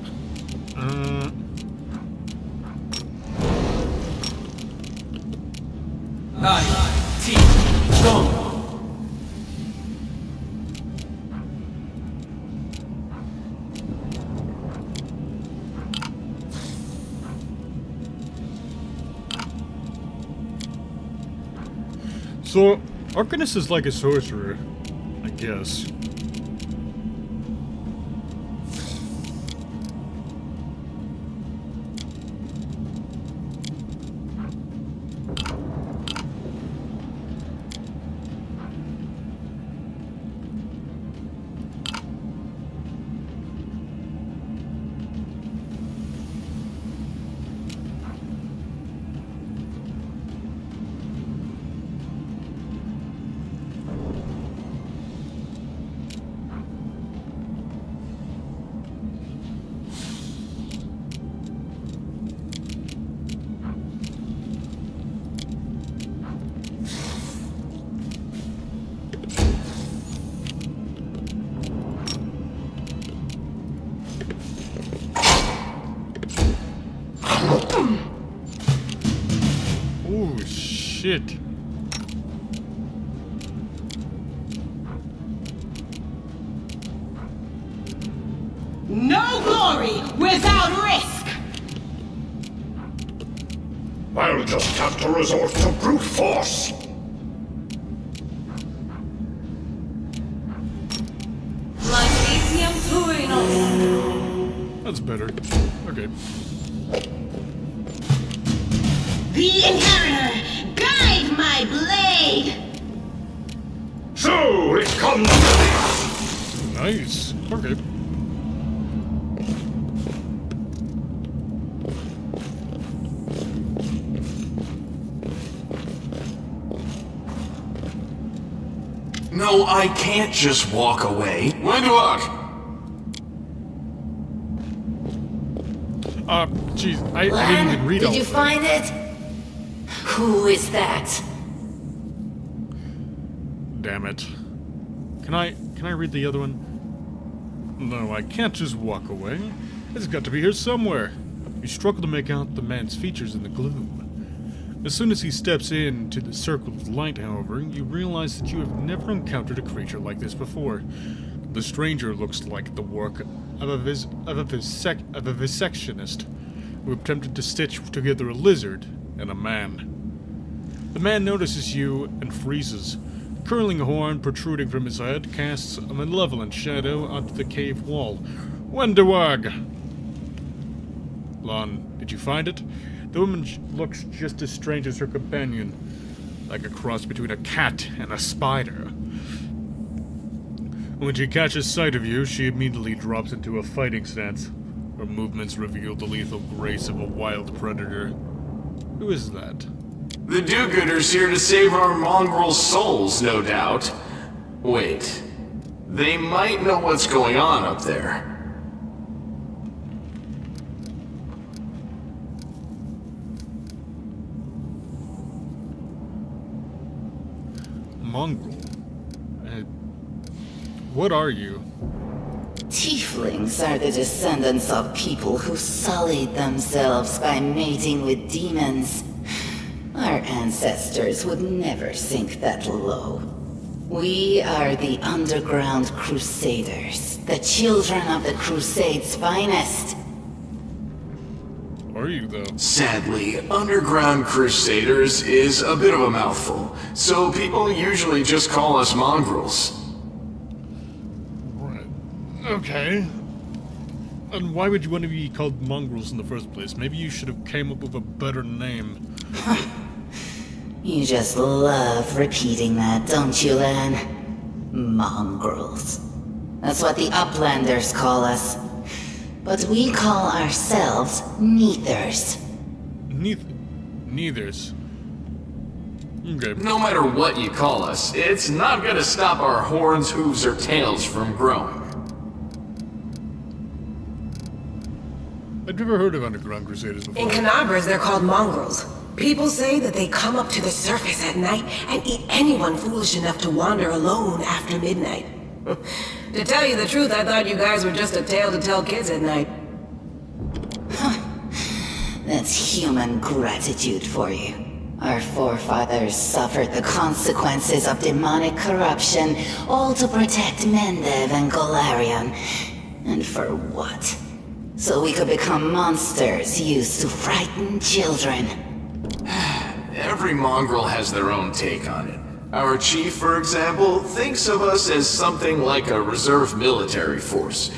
So, Arcanist is like a sorcerer, I guess. Oh, shit. No glory without risk! I'll just have to resort to brute force. That's better. Okay. The Inheritor, guide my blade! So it comes to this. Nice. Okay. No, I can't just walk away. When to walk? Jeez, I didn't even read all Did you of that. find it? Who is that? Damn it. Can I read the other one? No, I can't just walk away. It's got to be here somewhere. You struggle to make out the man's features in the gloom. As soon as he steps into the circle of light, however, you realize that you have never encountered a creature like this before. The stranger looks like the work of a vivisectionist who attempted to stitch together a lizard and a man. The man notices you and freezes. A curling horn protruding from his head casts a malevolent shadow onto the cave wall. Wenderwag! Lon, did you find it? The woman looks just as strange as her companion, like a cross between a cat and a spider. When she catches sight of you, she immediately drops into a fighting stance. Her movements reveal the lethal grace of a wild predator. Who is that? The do-gooders here to save our mongrel souls, no doubt. Wait. They might know what's going on up there. Mongrel? What are you? Tieflings are the descendants of people who sullied themselves by mating with demons. Our ancestors would never sink that low. We are the Underground Crusaders, the children of the Crusade's finest. Are you, though? Sadly, Underground Crusaders is a bit of a mouthful, so people usually just call us mongrels. Right. Okay. And why would you want to be called mongrels in the first place? Maybe you should have came up with a better name. You just love repeating that, don't you, Lan? Mongrels. That's what the Uplanders call us. But we call ourselves Neithers. Neithers. Okay. No matter what you call us, it's not gonna stop our horns, hooves, or tails from growing. I've never heard of Underground Crusaders before. In Canabras, they're called mongrels. People say that they come up to the surface at night and eat anyone foolish enough to wander alone after midnight. To tell you the truth, I thought you guys were just a tale to tell kids at night. That's human gratitude for you. Our forefathers suffered the consequences of demonic corruption, all to protect Mendev and Golarion. And for what? So we could become monsters used to frighten children. Every mongrel has their own take on it. Our chief, for example, thinks of us as something like a reserve military force.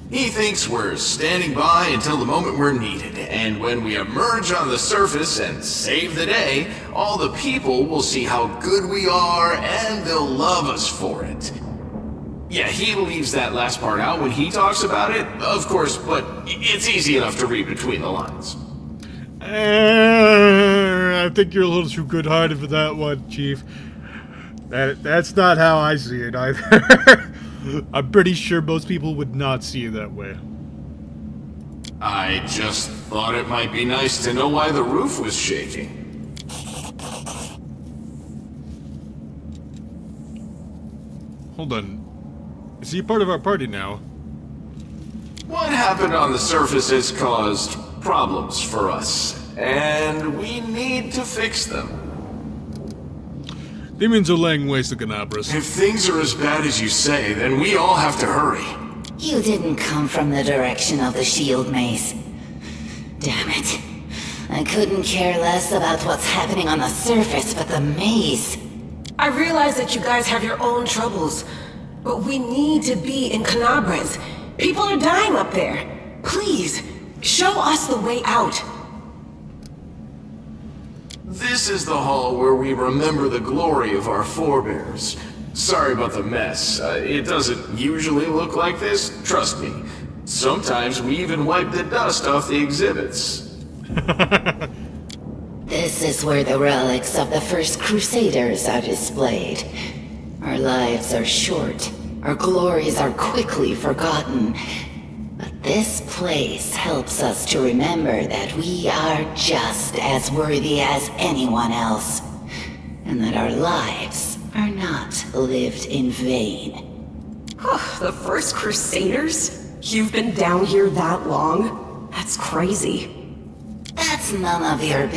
He thinks we're standing by until the moment we're needed, and when we emerge on the surface and save the day, all the people will see how good we are, and they'll love us for it. Yeah, he leaves that last part out when he talks about it, of course, but it's easy enough to read between the lines. I think you're a little too good-hearted for that one, Chief. That's not how I see it either. I'm pretty sure most people would not see it that way. I just thought it might be nice to know why the roof was shaking. Hold on. Is he a part of our party now? What happened on the surface has caused problems for us, and we need to fix them. Demons are laying waste to Canabras. If things are as bad as you say, then we all have to hurry. You didn't come from the direction of the shield maze. Damn it. I couldn't care less about what's happening on the surface, but the maze. I realize that you guys have your own troubles, but we need to be in Canabras. People are dying up there. Please, show us the way out. This is the hall where we remember the glory of our forebears. Sorry about the mess. It doesn't usually look like this, trust me. Sometimes we even wipe the dust off the exhibits. This is where the relics of the first Crusaders are displayed. Our lives are short. Our glories are quickly forgotten. But this place helps us to remember that we are just as worthy as anyone else. And that our lives are not lived in vain. The first Crusaders? You've been down here that long? That's crazy. That's none of your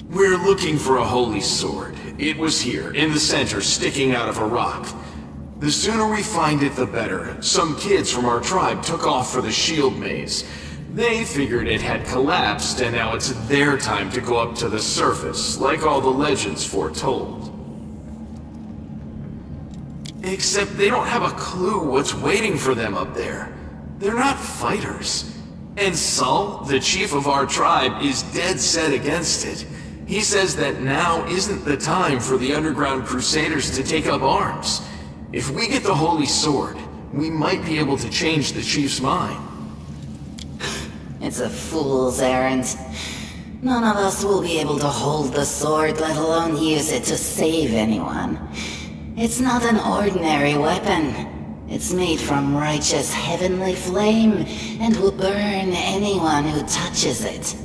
We're looking for a holy sword. It was here, in the center, sticking out of a rock. The sooner we find it, the better. Some kids from our tribe took off for the shield maze. They figured it had collapsed, and now it's their time to go up to the surface, like all the legends foretold. Except they don't have a clue what's waiting for them up there. They're not fighters. And Saul, the chief of our tribe, is dead set against it. He says that now isn't the time for the Underground Crusaders to take up arms. If we get the Holy Sword, we might be able to change the chief's mind. It's a fool's errand. None of us will be able to hold the sword, let alone use it to save anyone. It's not an ordinary weapon. It's made from righteous heavenly flame, and will burn anyone who touches it.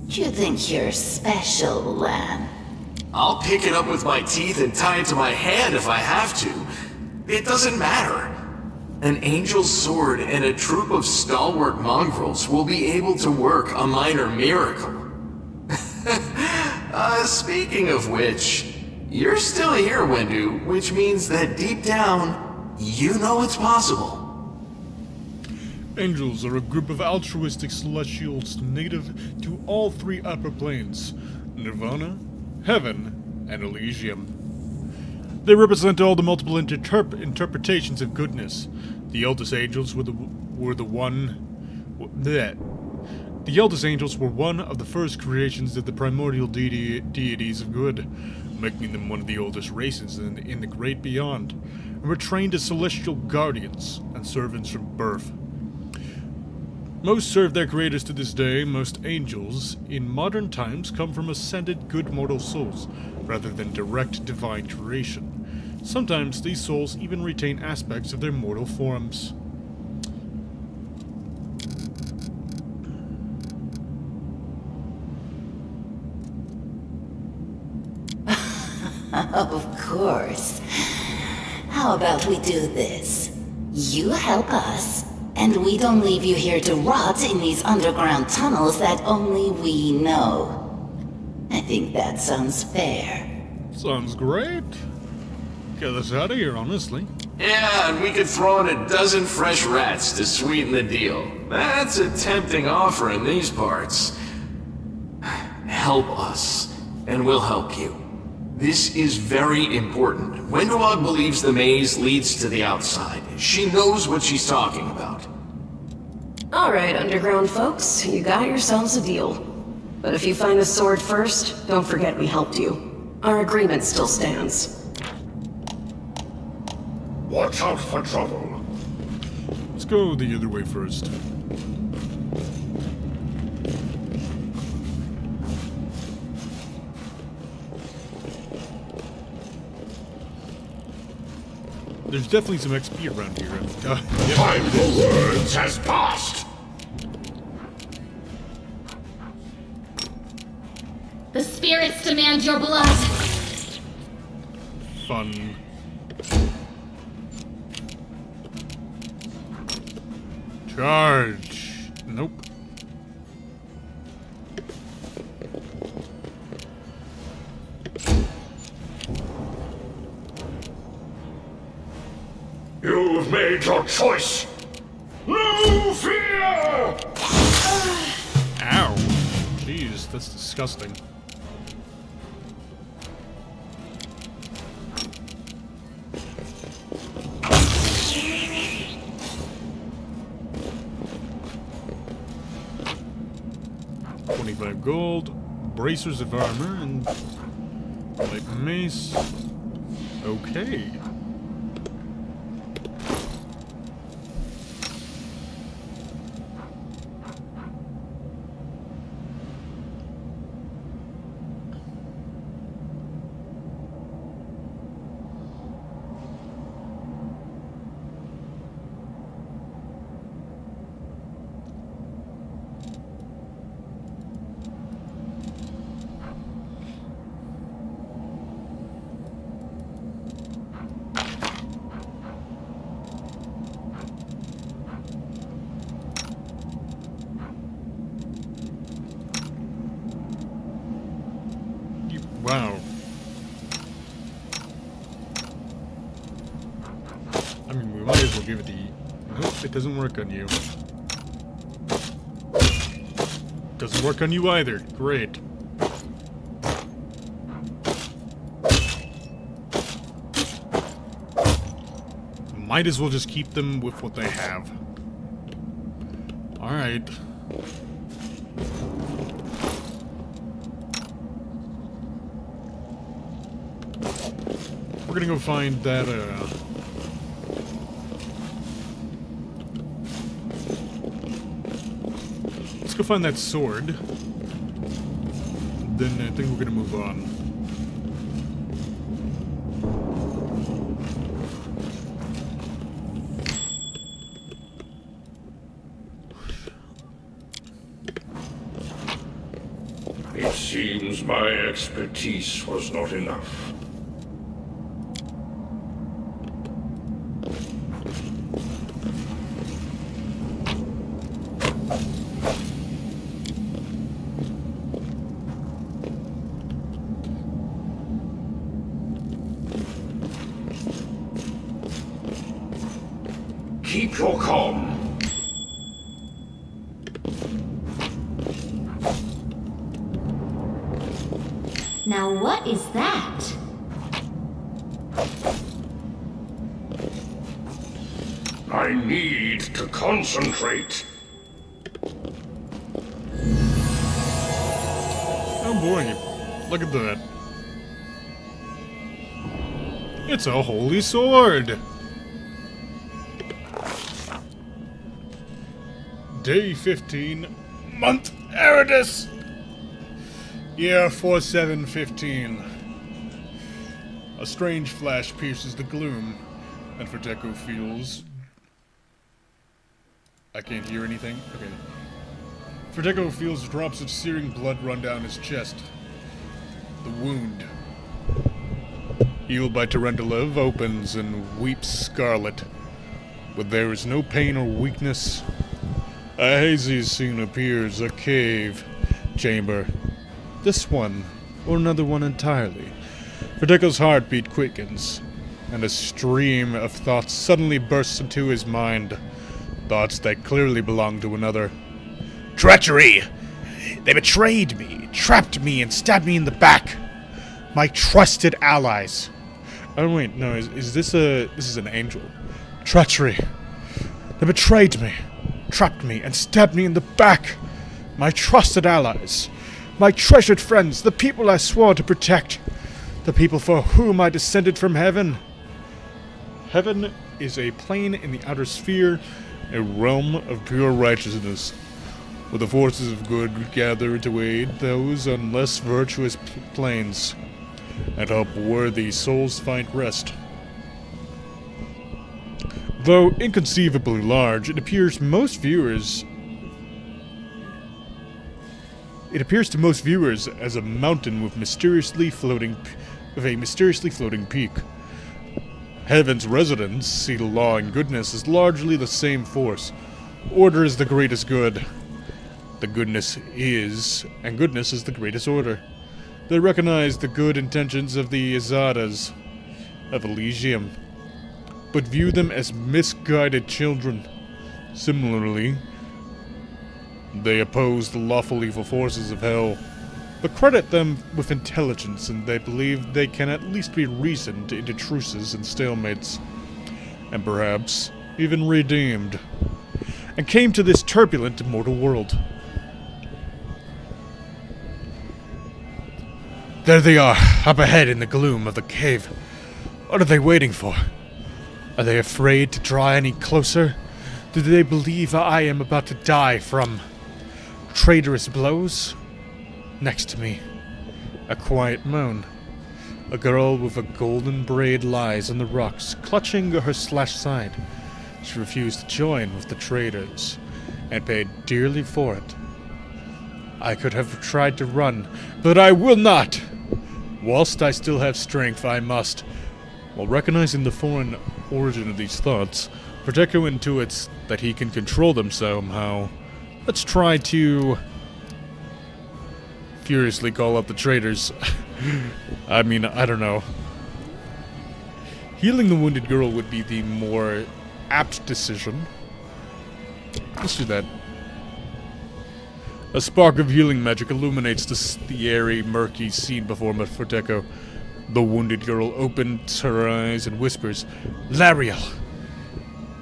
You think you're special, Lan? I'll pick it up with my teeth and tie it to my hand if I have to. It doesn't matter. An angel's sword and a troop of stalwart mongrels will be able to work a minor miracle. Speaking of which, you're still here, Wendu, which means that deep down, you know it's possible. Angels are a group of altruistic celestials native to all three upper planes, Nirvana, Heaven, and Elysium. They represent all the multiple interpretations of goodness. The eldest angels were The eldest angels were one of the first creations of the primordial deities of good, making them one of the oldest races in the great beyond, and were trained as celestial guardians and servants from birth. Most serve their creators to this day. Most angels in modern times come from ascended good mortal souls, rather than direct divine creation. Sometimes these souls even retain aspects of their mortal forms. Of course. How about we do this? You help us, and we don't leave you here to rot in these underground tunnels that only we know. I think that sounds fair. Sounds great. Get us out of here, honestly. Yeah, and we could throw in a dozen fresh rats to sweeten the deal. That's a tempting offer in these parts. Help us, and we'll help you. This is very important. Wenduog believes the maze leads to the outside. She knows what she's talking about. Alright, underground folks, you got yourselves a deal. But if you find the sword first, don't forget we helped you. Our agreement still stands. Watch out for trouble. Let's go the other way first. There's definitely some XP around here. Time for words has passed. The spirits demand your blood. Fun. Charge. Nope. You've made your choice. No fear! Ow. Jeez, that's disgusting. $25 gold, bracers of armor, and light mace. Okay. Wow. I mean, we might as well give it the... Nope, it doesn't work on you. Doesn't work on you either. Great. Might as well just keep them with what they have. Alright. We're gonna go find that, let's go find that sword. Then I think we're gonna move on. It seems my expertise was not enough. Keep your calm. Now what is that? I need to concentrate. How boring. Look at that. It's a holy sword! Day 15, month Eridus! Year 4715. A strange flash pierces the gloom, and Verdeco feels... I can't hear anything? Okay. Verdeco feels drops of searing blood run down his chest. The wound, healed by Tarendelev, opens and weeps scarlet. But there is no pain or weakness. A hazy scene appears, a cave, chamber. This one, or another one entirely. Verdeco's heartbeat quickens, and a stream of thoughts suddenly bursts into his mind. Thoughts that clearly belong to another. Treachery! They betrayed me, trapped me, and stabbed me in the back. My trusted allies. Oh wait, no, is this is an angel. Treachery. They betrayed me, trapped me, and stabbed me in the back. My trusted allies. My treasured friends, the people I swore to protect. The people for whom I descended from heaven. Heaven is a plane in the outer sphere, a realm of pure righteousness, where the forces of good gather to aid those on less virtuous planes, and help worthy souls find rest. Though inconceivably large, it appears to most viewers as a mountain with a mysteriously floating peak. Heaven's residents see law and goodness as largely the same force. Order is the greatest good. The goodness is, and goodness is the greatest order. They recognize the good intentions of the Izadas of Elysium, but view them as misguided children. Similarly, they oppose the lawful evil forces of hell, but credit them with intelligence, and they believe they can at least be reasoned into truces and stalemates, and perhaps even redeemed, and came to this turbulent immortal world. There they are, up ahead in the gloom of the cave. What are they waiting for? Are they afraid to draw any closer? Do they believe I am about to die from traitorous blows? Next to me, a quiet moan. A girl with a golden braid lies on the rocks, clutching her slashed side. She refused to join with the traitors, and paid dearly for it. I could have tried to run, but I will not! Whilst I still have strength, I must. While recognizing the foreign origin of these thoughts, Verdeco intuits that he can control them somehow. Let's try to furiously call up the traitors. I mean, I don't know. Healing the wounded girl would be the more apt decision. Let's do that. A spark of healing magic illuminates the airy, murky scene before Verdeco. The wounded girl opens her eyes and whispers, "Lariel,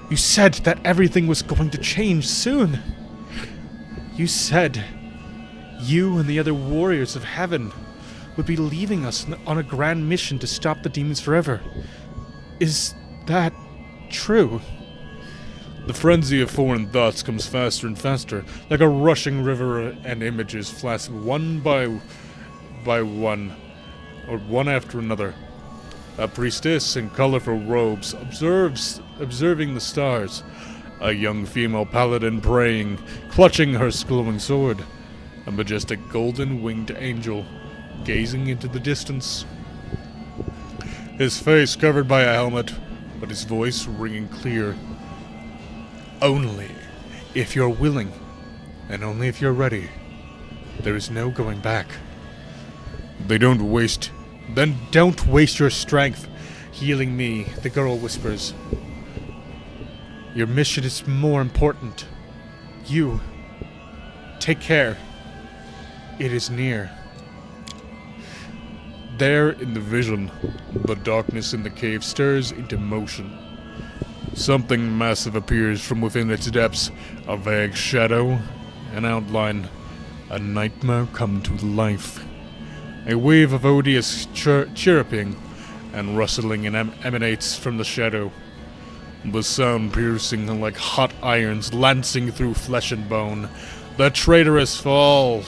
you said that everything was going to change soon. You said you and the other warriors of heaven would be leaving us on a grand mission to stop the demons forever. Is that true?" The frenzy of foreign thoughts comes faster and faster, like a rushing river, and images flash one by one, or one after another. A priestess in colorful robes observing the stars. A young female paladin praying, clutching her glowing sword. A majestic golden-winged angel gazing into the distance. His face covered by a helmet, but his voice ringing clear. Only if you're willing, and only if you're ready. There is no going back. Then don't waste your strength healing me, the girl whispers. Your mission is more important. You. Take care. It is near. There in the vision, the darkness in the cave stirs into motion. Something massive appears from within its depths, a vague shadow, an outline, a nightmare come to life. A wave of odious chirruping and rustling emanates from the shadow, the sound piercing like hot irons lancing through flesh and bone. The traitorous fall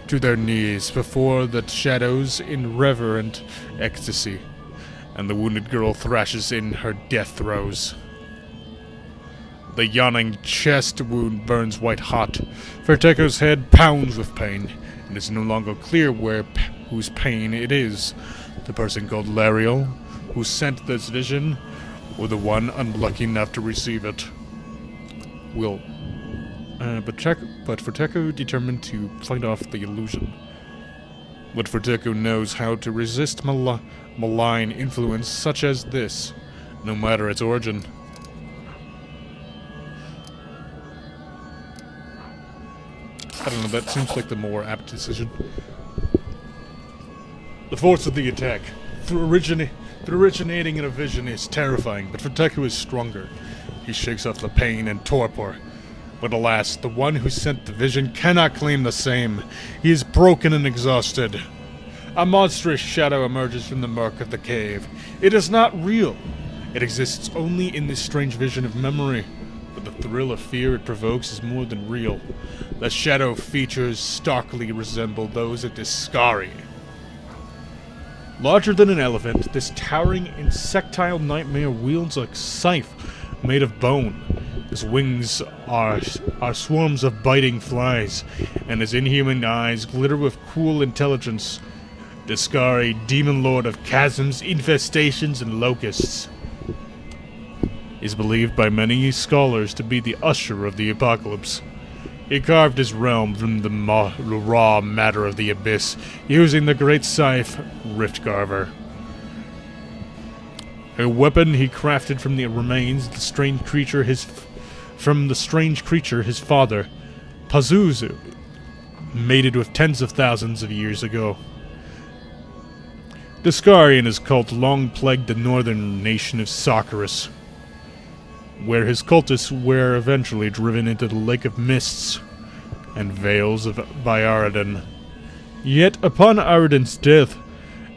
to their knees before the shadows in reverent ecstasy, and the wounded girl thrashes in her death throes. The yawning chest wound burns white hot. Verteco's head pounds with pain. It is no longer clear whose pain it is. The person called Lariel, who sent this vision, or the one unlucky enough to receive it. But Verteco determined to fight off the illusion. But Verteco knows how to resist malign influence such as this, no matter its origin. I don't know, that seems like the more apt decision. The force of the attack, through originating in a vision, is terrifying, but Verteco is stronger. He shakes off the pain and torpor. But alas, the one who sent the vision cannot claim the same. He is broken and exhausted. A monstrous shadow emerges from the murk of the cave. It is not real. It exists only in this strange vision of memory. But the thrill of fear it provokes is more than real. The shadow features starkly resemble those of Discari. Larger than an elephant, this towering insectile nightmare wields a scythe made of bone. His wings are swarms of biting flies, and his inhuman eyes glitter with cruel intelligence. Discari, demon lord of chasms, infestations, and locusts, is believed by many scholars to be the usher of the apocalypse. He carved his realm from the raw matter of the abyss, using the great scythe, Riftcarver. A weapon he crafted from the remains of the strange creature his father, Pazuzu, mated with tens of thousands of years ago. Discari and his cult long plagued the northern nation of Socorus, where his cultists were eventually driven into the Lake of Mists and Vales of Viaradon. Yet, upon Aradan's death,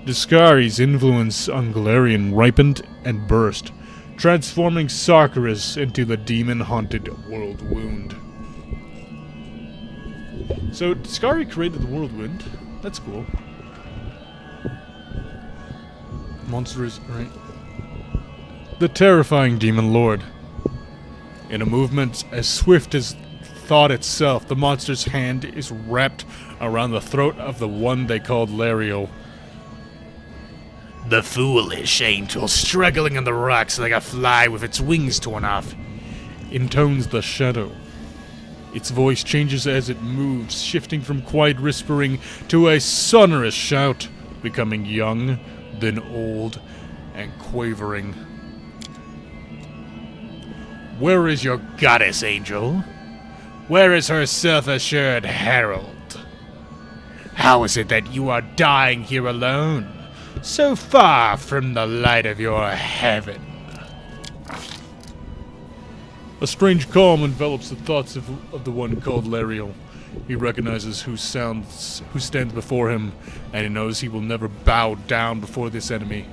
Discari's influence on Galarian ripened and burst, transforming Socorus into the demon-haunted World Wound. So, Discari created the World Wound. That's cool. Monsters, right? The terrifying Demon Lord. In a movement as swift as thought itself, the monster's hand is wrapped around the throat of the one they called Lariel. The foolish angel, struggling on the rocks like a fly with its wings torn off, intones the shadow. Its voice changes as it moves, shifting from quiet whispering to a sonorous shout, becoming young, then old, and quavering. Where is your goddess, angel? Where is her self-assured herald? How is it that you are dying here alone, so far from the light of your heaven? A strange calm envelops the thoughts of the one called Lariel. He recognizes who stands before him, and he knows he will never bow down before this enemy.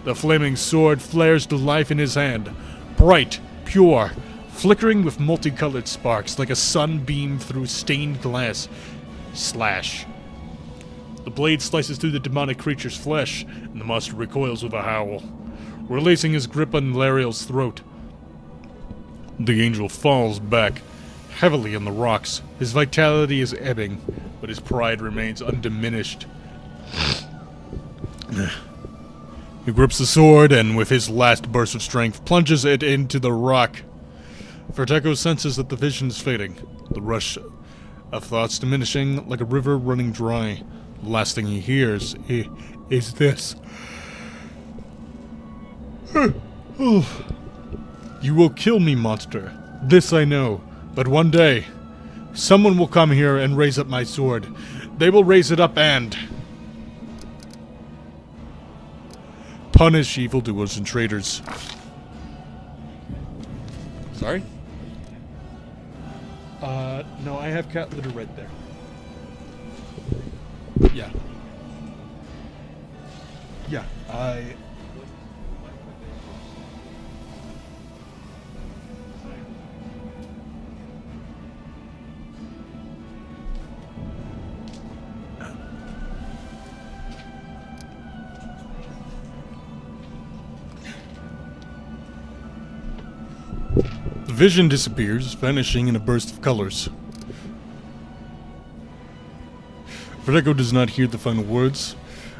The flaming sword flares to life in his hand, bright, pure, flickering with multicolored sparks like a sunbeam through stained glass. Slash. The blade slices through the demonic creature's flesh, and the monster recoils with a howl, releasing his grip on Lariel's throat. The angel falls back, heavily on the rocks. His vitality is ebbing, but his pride remains undiminished. He grips the sword, and with his last burst of strength, plunges it into the rock. Verteco senses that the vision is fading, the rush of thoughts diminishing like a river running dry. The last thing he hears is this. You will kill me, monster. This I know. But one day, someone will come here and raise up my sword. They will raise it up and punish evildoers and traitors. Sorry? No, I have cat litter right there. Yeah. Yeah, The vision disappears, vanishing in a burst of colors. Vertigo does not hear the final words,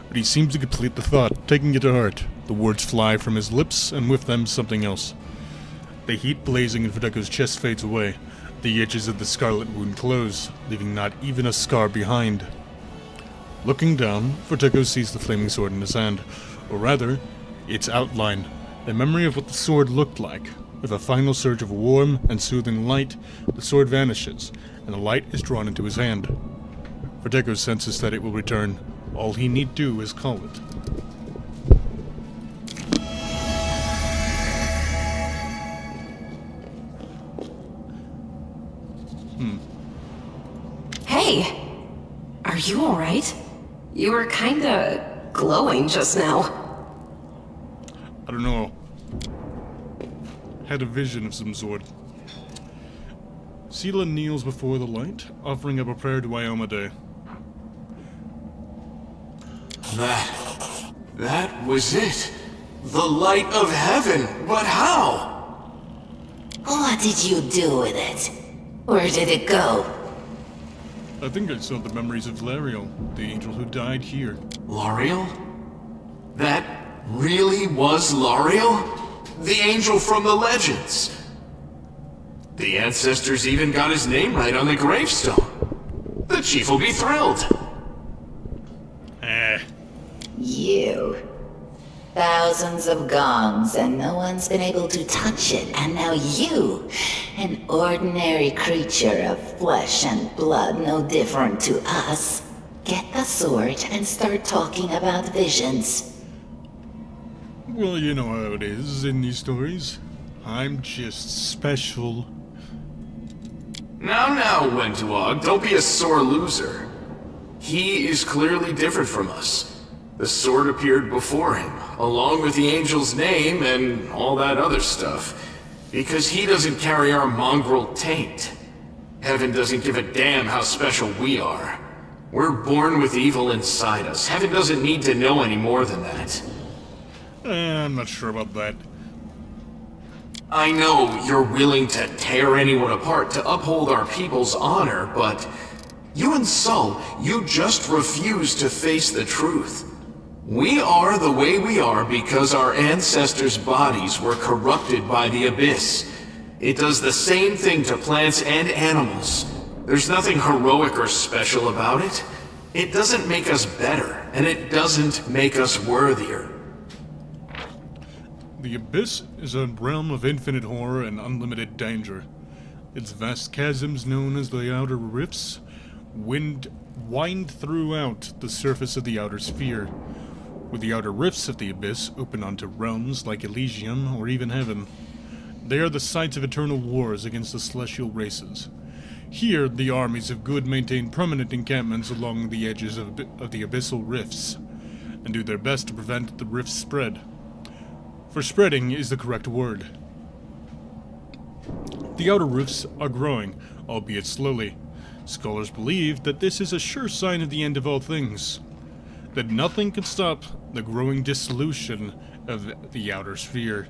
but he seems to complete the thought, taking it to heart. The words fly from his lips, and with them something else. The heat blazing in Vertigo's chest fades away. The edges of the scarlet wound close, leaving not even a scar behind. Looking down, Vertigo sees the flaming sword in his hand, or rather, its outline, a memory of what the sword looked like. With a final surge of warm and soothing light, the sword vanishes, and the light is drawn into his hand. Vertigo senses that it will return. All he need do is call it. Hey! Are you alright? You were kinda glowing just now. I don't know. Had a vision of some sort. Sela kneels before the light, offering up a prayer to Iomade. That was it. The light of heaven. But how? What did you do with it? Where did it go? I think I saw the memories of Lariel, the angel who died here. Lariel? That really was Lariel? The angel from the legends. The ancestors even got his name right on the gravestone. The chief will be thrilled. You. Thousands of gongs and no one's been able to touch it, and now you, an ordinary creature of flesh and blood no different to us, get the sword and start talking about visions. Well, you know how it is in these stories. I'm just special. Now, Wentuog, don't be a sore loser. He is clearly different from us. The sword appeared before him, along with the angel's name and all that other stuff, because he doesn't carry our mongrel taint. Heaven doesn't give a damn how special we are. We're born with evil inside us. Heaven doesn't need to know any more than that. I'm not sure about that. I know you're willing to tear anyone apart to uphold our people's honor, but you and Sol, you just refuse to face the truth. We are the way we are because our ancestors' bodies were corrupted by the Abyss. It does the same thing to plants and animals. There's nothing heroic or special about it. It doesn't make us better, and it doesn't make us worthier. The Abyss is a realm of infinite horror and unlimited danger. Its vast chasms, known as the Outer Rifts, wind throughout the surface of the outer sphere, with the outer rifts of the Abyss open onto realms like Elysium or even Heaven. They are the sites of eternal wars against the celestial races. Here, the armies of good maintain permanent encampments along the edges of the abyssal rifts, and do their best to prevent the rifts spread. For spreading is the correct word. The outer rifts are growing, albeit slowly. Scholars believe that this is a sure sign of the end of all things, that nothing can stop the growing dissolution of the outer sphere,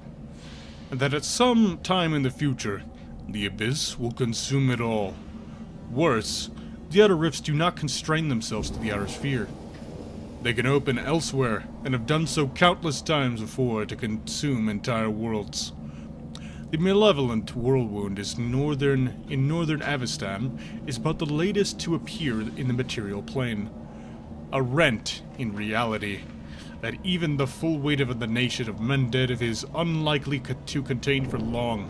and that at some time in the future, the Abyss will consume it all. Worse, the outer rifts do not constrain themselves to the outer sphere. They can open elsewhere, and have done so countless times before to consume entire worlds. The malevolent whirlwind in northern Avestan is but the latest to appear in the material plane. A rent in reality, that even the full weight of the nation of men dead is unlikely to contain for long.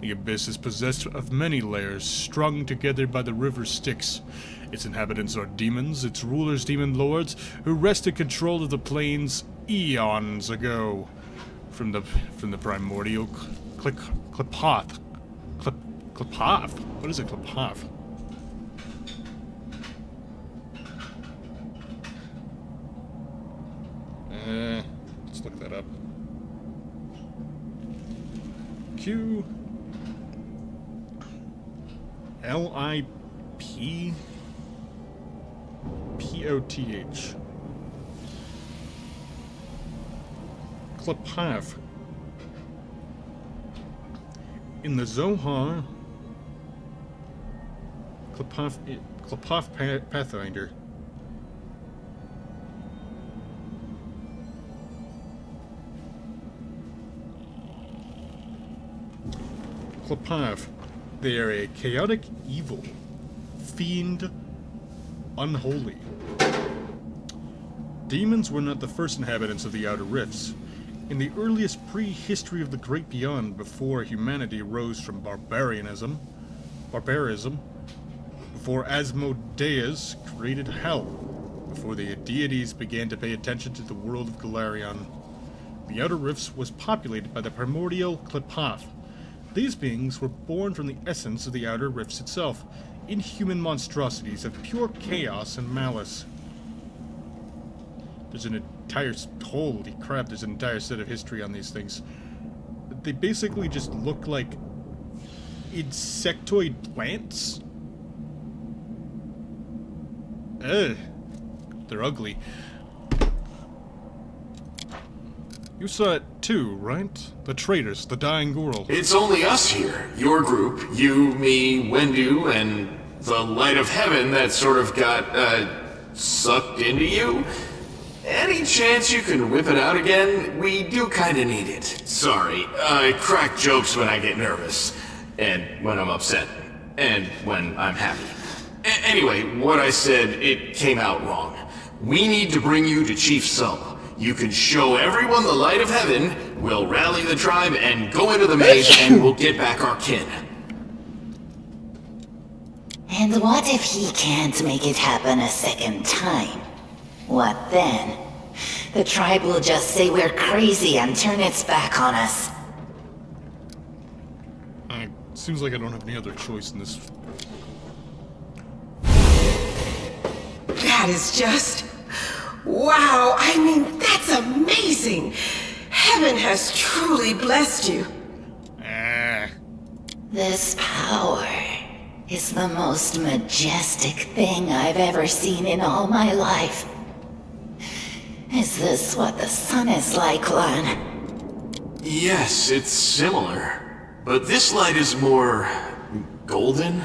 The abyss is possessed of many layers, strung together by the river Styx. Its inhabitants are demons, its rulers demon lords, who wrested control of the plains eons ago. From the primordial Klipoth. Klipoth? What is a Klipoth? Let's look that up. Q L-I-P P-O-T-H. Klipoth. In the Zohar, Klipoth PathFinder. Klipoth. They are a chaotic evil, fiend, unholy. Demons were not the first inhabitants of the Outer Rifts. In the earliest prehistory of the Great Beyond, before humanity rose from barbarism, before Asmodeus created hell, before the deities began to pay attention to the world of Galarion, the Outer Rifts was populated by the primordial Klipoth. These beings were born from the essence of the Outer Rifts itself, inhuman monstrosities of pure chaos and malice. There's an entire... holy crap, there's an entire set of history on these things. They basically just look like insectoid plants. Ugh. They're ugly. You saw it too, right? The traitors, the dying girl. It's only us here. Your group, you, me, Wendu, and the light of heaven that sort of got, sucked into you. Any chance you can whip it out again? We do kinda need it. Sorry, I crack jokes when I get nervous. And when I'm upset. And when I'm happy. Anyway, what I said, it came out wrong. We need to bring you to Chief Sull. You can show everyone the light of heaven, we'll rally the tribe and go into the maze and we'll get back our kin. And what if he can't make it happen a second time? What then? The tribe will just say we're crazy and turn its back on us. Seems like I don't have any other choice in this. That is just... wow, I mean, that's amazing! Heaven has truly blessed you. This power is the most majestic thing I've ever seen in all my life. Is this what the sun is like, Lan? Yes, it's similar. But this light is more... golden?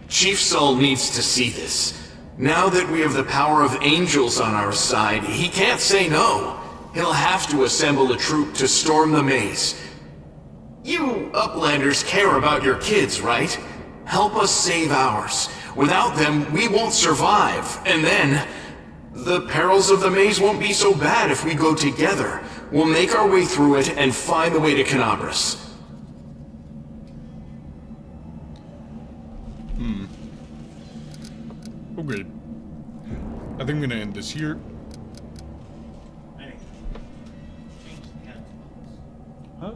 Chief Sull needs to see this. Now that we have the power of angels on our side, he can't say no. He'll have to assemble a troop to storm the maze. You Uplanders care about your kids, right? Help us save ours. Without them, we won't survive. And then, the perils of the maze won't be so bad if we go together. We'll make our way through it and find the way to Canabras. Okay. I think I'm gonna end this here. Huh?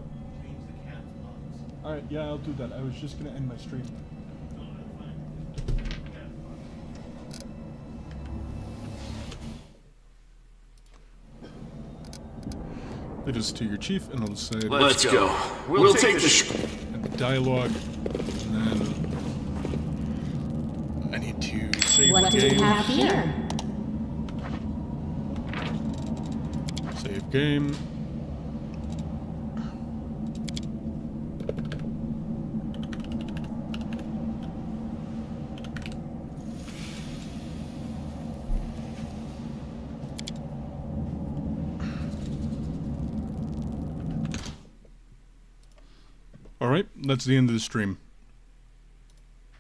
Alright, yeah, I'll do that. I was just gonna end my stream. It is to your chief, and I'll just say... Let's go. We'll take the and the dialogue, and then... I need to save What the do game. we have here? Save game. Alright, that's the end of the stream.